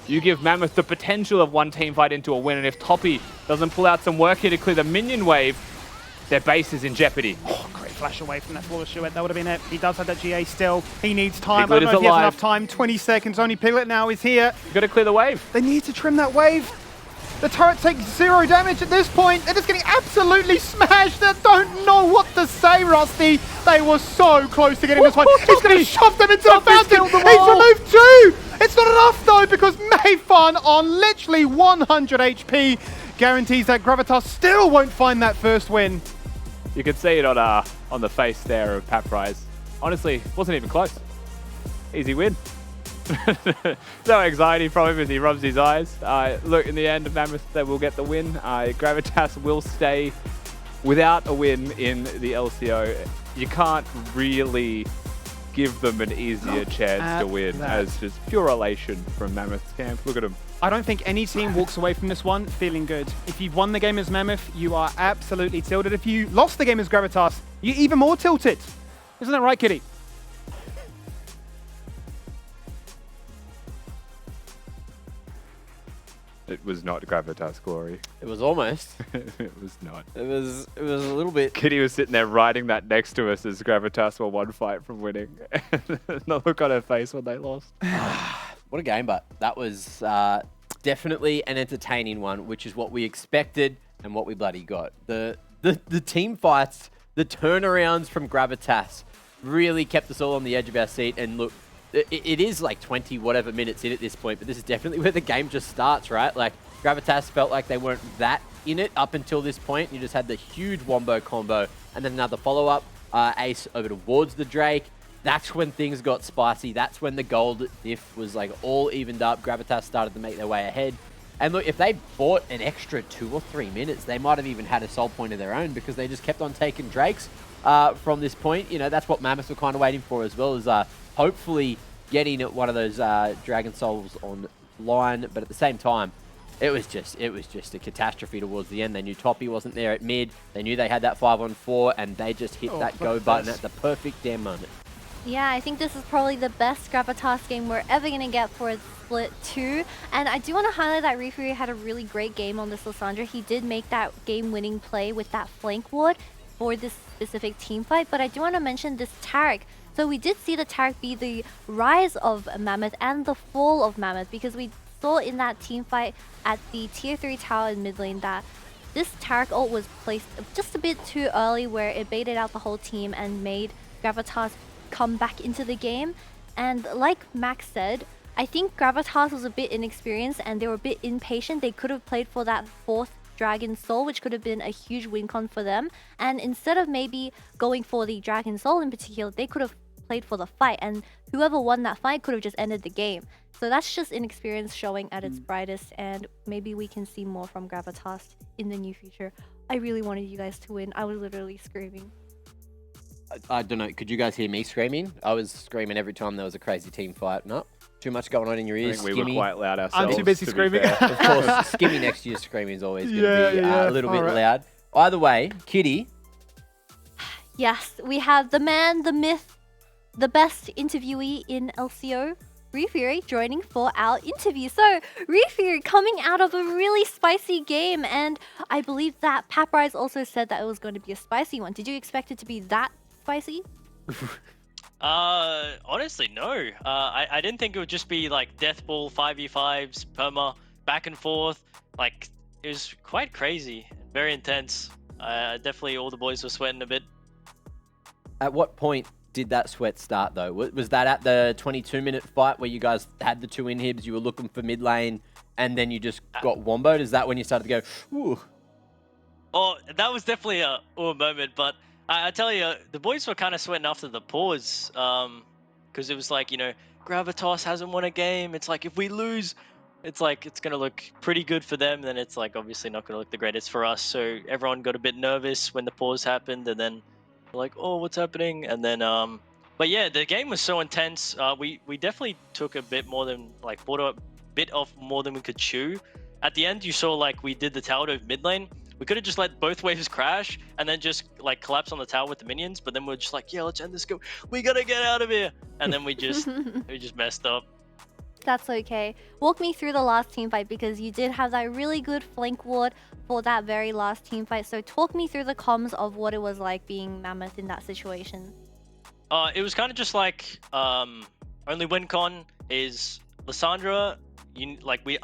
you give Mammoth the potential of one team fight into a win. And if Toppy doesn't pull out some work here to clear the minion wave, their base is in jeopardy. Oh, great flash away from that flawless Shuet. That would have been it. He does have that GA still. He needs time. Piglet I don't know is if he has alive. enough time. 20 seconds. Only Piglet now is here. You've got to clear the wave. They need to trim that wave. The turret takes 0 damage at this point. They're just getting absolutely smashed. They don't know what to say, Rusty. They were so close to getting this one. He's going to shove them into the fountain. He's removed 2. It's not enough, though, because Mayfun on literally 100 HP guarantees that Gravitas still won't find that first win. You can see it on the face there of Paprise. Honestly, wasn't even close. Easy win. No anxiety from him as he rubs his eyes. Look, in the end, Mammoth, they will get the win. Gravitas will stay without a win in the LCO. You can't really give them an easier chance to win as just pure elation from Mammoth's camp. Look at him. I don't think any team walks away from this one feeling good. If you've won the game as Mammoth, you are absolutely tilted. If you lost the game as Gravitas, you're even more tilted. Isn't that right, Kitty? It was not Gravitas' glory. It was almost. It was not. It was a little bit. Kitty was sitting there writing that next to us as Gravitas were one fight from winning. The look on her face when they lost. What a game, but that was definitely an entertaining one, which is what we expected and what we bloody got. The team fights, the turnarounds from Gravitas really kept us all on the edge of our seat. And look, it is like 20 whatever minutes in at this point, but this is definitely where the game just starts, right? Like Gravitas felt like they weren't that in it up until this point. You just had the huge wombo combo and then another follow-up ace over towards the Drake. That's when things got spicy. That's when the gold diff was like all evened up. Gravitas started to make their way ahead. And look, if they bought an extra 2 or 3 minutes, they might have even had a soul point of their own because they just kept on taking Drakes from this point. You know, that's what Mammoth were kind of waiting for as well, as hopefully getting one of those Dragon Souls online. But at the same time, it was just a catastrophe towards the end. They knew Toppy wasn't there at mid. They knew they had that 5-on-4, and they just hit that go button at the perfect damn moment. Yeah, I think this is probably the best Gravitas game we're ever going to get for Split 2. And I do want to highlight that Refury had a really great game on this Lysandra. He did make that game-winning play with that flank ward for this specific team fight. But I do want to mention this Taric. So we did see the Taric be the rise of Mammoth and the fall of Mammoth, because we saw in that team fight at the tier 3 tower in mid lane that this Taric ult was placed just a bit too early, where it baited out the whole team and made Gravitas come back into the game. And like Max said, I think Gravitas was a bit inexperienced and they were a bit impatient. They could have played for that 4th Dragon Soul, which could have been a huge win con for them. And instead of maybe going for the Dragon Soul in particular, they could have played for the fight, and whoever won that fight could have just ended the game. So that's just inexperience showing at its brightest, and maybe we can see more from Gravitas in the near future. I really wanted you guys to win. I was literally screaming. I don't know, could you guys hear me screaming? I was screaming every time there was a crazy team fight. No, too much going on in your ears. I think we were quite loud ourselves. I'm too busy screaming. Of course, Skimmy next to you screaming is always going to be a little bit loud. Either way, Kitty. Yes, we have the man, the myth, the best interviewee in LCO, Refury, joining for our interview. So, Refury coming out of a really spicy game, and I believe that Paprise also said that it was going to be a spicy one. Did you expect it to be that spicy? Honestly, no. I didn't think it would just be like death ball, 5v5s, perma, back and forth. Like, it was quite crazy, very intense. Definitely all the boys were sweating a bit. At what point did that sweat start, though? Was that at the 22-minute fight where you guys had the 2 inhibs, you were looking for mid lane, and then you just got womboed? Is that when you started to go, ooh? Oh, that was definitely a moment, but I tell you, the boys were kind of sweating after the pause, because it was like, you know, Gravitas hasn't won a game. It's like, if we lose, it's like, it's going to look pretty good for them, then it's like, obviously not going to look the greatest for us. So everyone got a bit nervous when the pause happened, and then like, oh, what's happening? And then, but yeah, the game was so intense. We definitely took a bit more than, like, bought a bit of more than we could chew. At the end, you saw like we did the tower to mid lane. We could have just let both waves crash and then just like collapse on the tower with the minions. But then we're just like, yeah, let's end this go. We gotta get out of here. And then we just messed up. That's okay. Walk me through the last team fight because you did have that really good flank ward for that very last team fight. So talk me through the comms of what it was like being Mammoth in that situation. It was kind of just like only win con is Lissandra.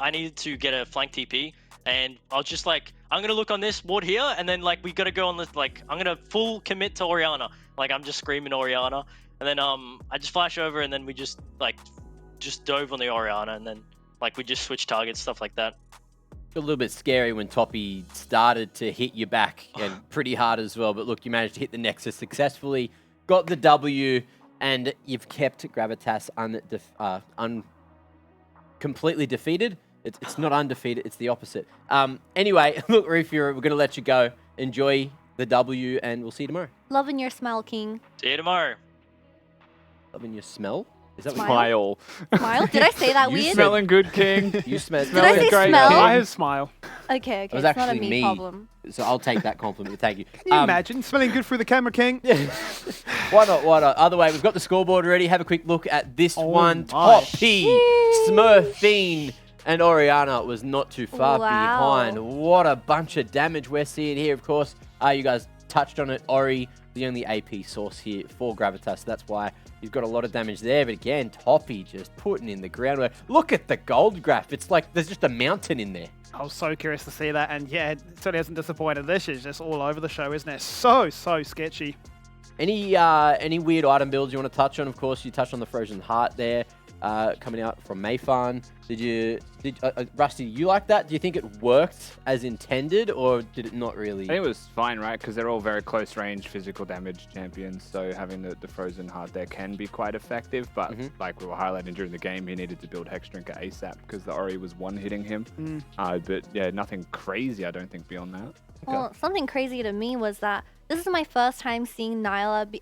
I needed to get a flank TP, and I was just like, I'm gonna look on this ward here, and then like we gotta go on this, like I'm gonna full commit to Orianna. Like I'm just screaming Orianna, and then I just flash over, and then we just dove on the Orianna, and then like we just switched targets, stuff like that. A little bit scary when Toppy started to hit you back, and pretty hard as well. But look, you managed to hit the Nexus successfully, got the W, and you've kept Gravitas completely defeated. It's not undefeated, it's the opposite. Anyway, look, Refury, we're going to let you go. Enjoy the W, and we'll see you tomorrow. Loving your smile, King. See you tomorrow. Loving your smell? Is that Smile? Smile? Did I say that You weird? smelling good, King. You smell. Did I say great. smell? I have smile. Okay, It was it's not a actually me me. problem. So I'll take that compliment. Thank you. Can you imagine smelling good through the camera, King? Why not? Why not? Either way, we've got the scoreboard already. Have a quick look at this one. my. Toppy, Smurfine, and Orianna was not too far behind. What a bunch of damage we're seeing here. Of course, you guys touched on it. Ori, the only AP source here for Gravitas. That's why he's got a lot of damage there. But again, Toppy just putting in the groundwork. Look at the gold graph. It's like there's just a mountain in there. I was so curious to see that, and yeah, it certainly hasn't disappointed. This is just all over the show, isn't it? So sketchy. Any weird item builds you want to touch on? Of course, you touched on the Frozen Heart there, coming out from Mayfarn. Rusty, you like that? Do you think it worked as intended, or did it not really? I think it was fine, right? Because they're all very close range physical damage champions, so having the Frozen Heart there can be quite effective. But like we were highlighting during the game, he needed to build Hex Drinker ASAP because the Ori was one-hitting him. But yeah, nothing crazy, I don't think, beyond that. Well, something crazy to me was that this is my first time seeing Nyla be...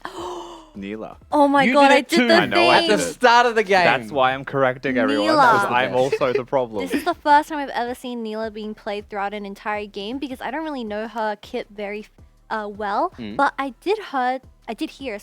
Neela. Oh my god, I did the I know, I thing! At the start of the game. That's why I'm correcting everyone, Neela. because I'm also the problem. This is the first time I've ever seen Neela being played throughout an entire game because I don't really know her kit very well. But I did hear,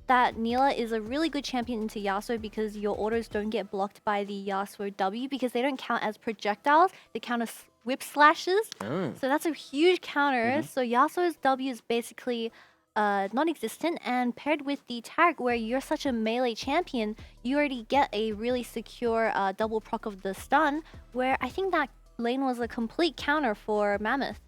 that Neela is a really good champion into Yasuo because your autos don't get blocked by the Yasuo W because they don't count as projectiles, they count as whip slashes. So that's a huge counter. So Yasuo's W is basically non-existent, and paired with the tag where you're such a melee champion, you already get a really secure double proc of the stun, where I think that lane was a complete counter for Mammoth.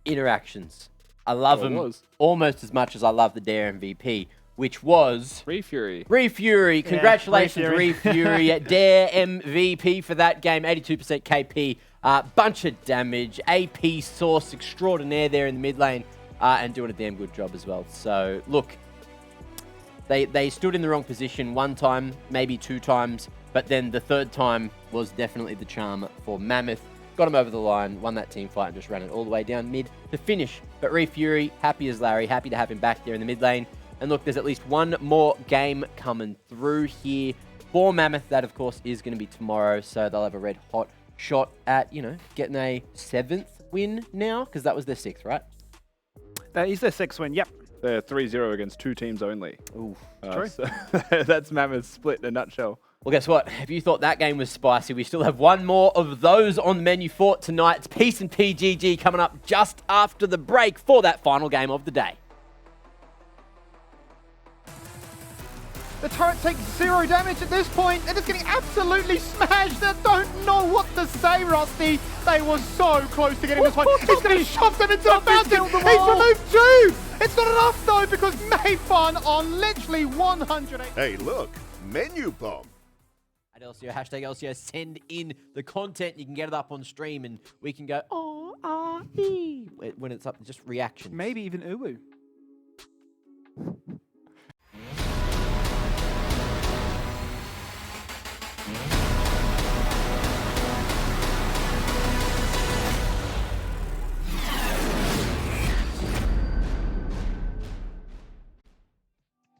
Interactions. I love them almost as much as I love the Dare MVP, which was... Refury. Refury. Congratulations, Refury. Dare MVP for that game. 82% KP. Bunch of damage. AP source extraordinaire there in the mid lane. And doing a damn good job as well. So, look, they stood in the wrong position one time, maybe two times, but then the third time was definitely the charm for Mammoth. Got him over the line, won that team fight, and just ran it all the way down mid to finish. But Refury, happy as Larry, happy to have him back there in the mid lane. And look, there's at least one more game coming through here for Mammoth. That, of course, is going to be tomorrow. So they'll have a red hot shot at, getting a 7th win now, because that was their 6th, right? That is their 6th win, yep. They're 3-0 against 2 teams only. Ooh, True. So that's Mammoth's split in a nutshell. Well, guess what? If you thought that game was spicy, we still have one more of those on the menu for tonight. It's Peace and PGG coming up just after the break for that final game of the day. The turret takes 0 damage at this point. They're just getting absolutely smashed. They don't know what to say, Rusty. They were so close to getting this one. He's going to shove them into the fountain. He's removed 2. It's not enough, though, because Mayfarn on literally 100. Hey, look, menu bomb. At LCO, hashtag LCO, send in the content. You can get it up on stream and we can go, oh, when it's up, just reactions. Maybe even Uwu.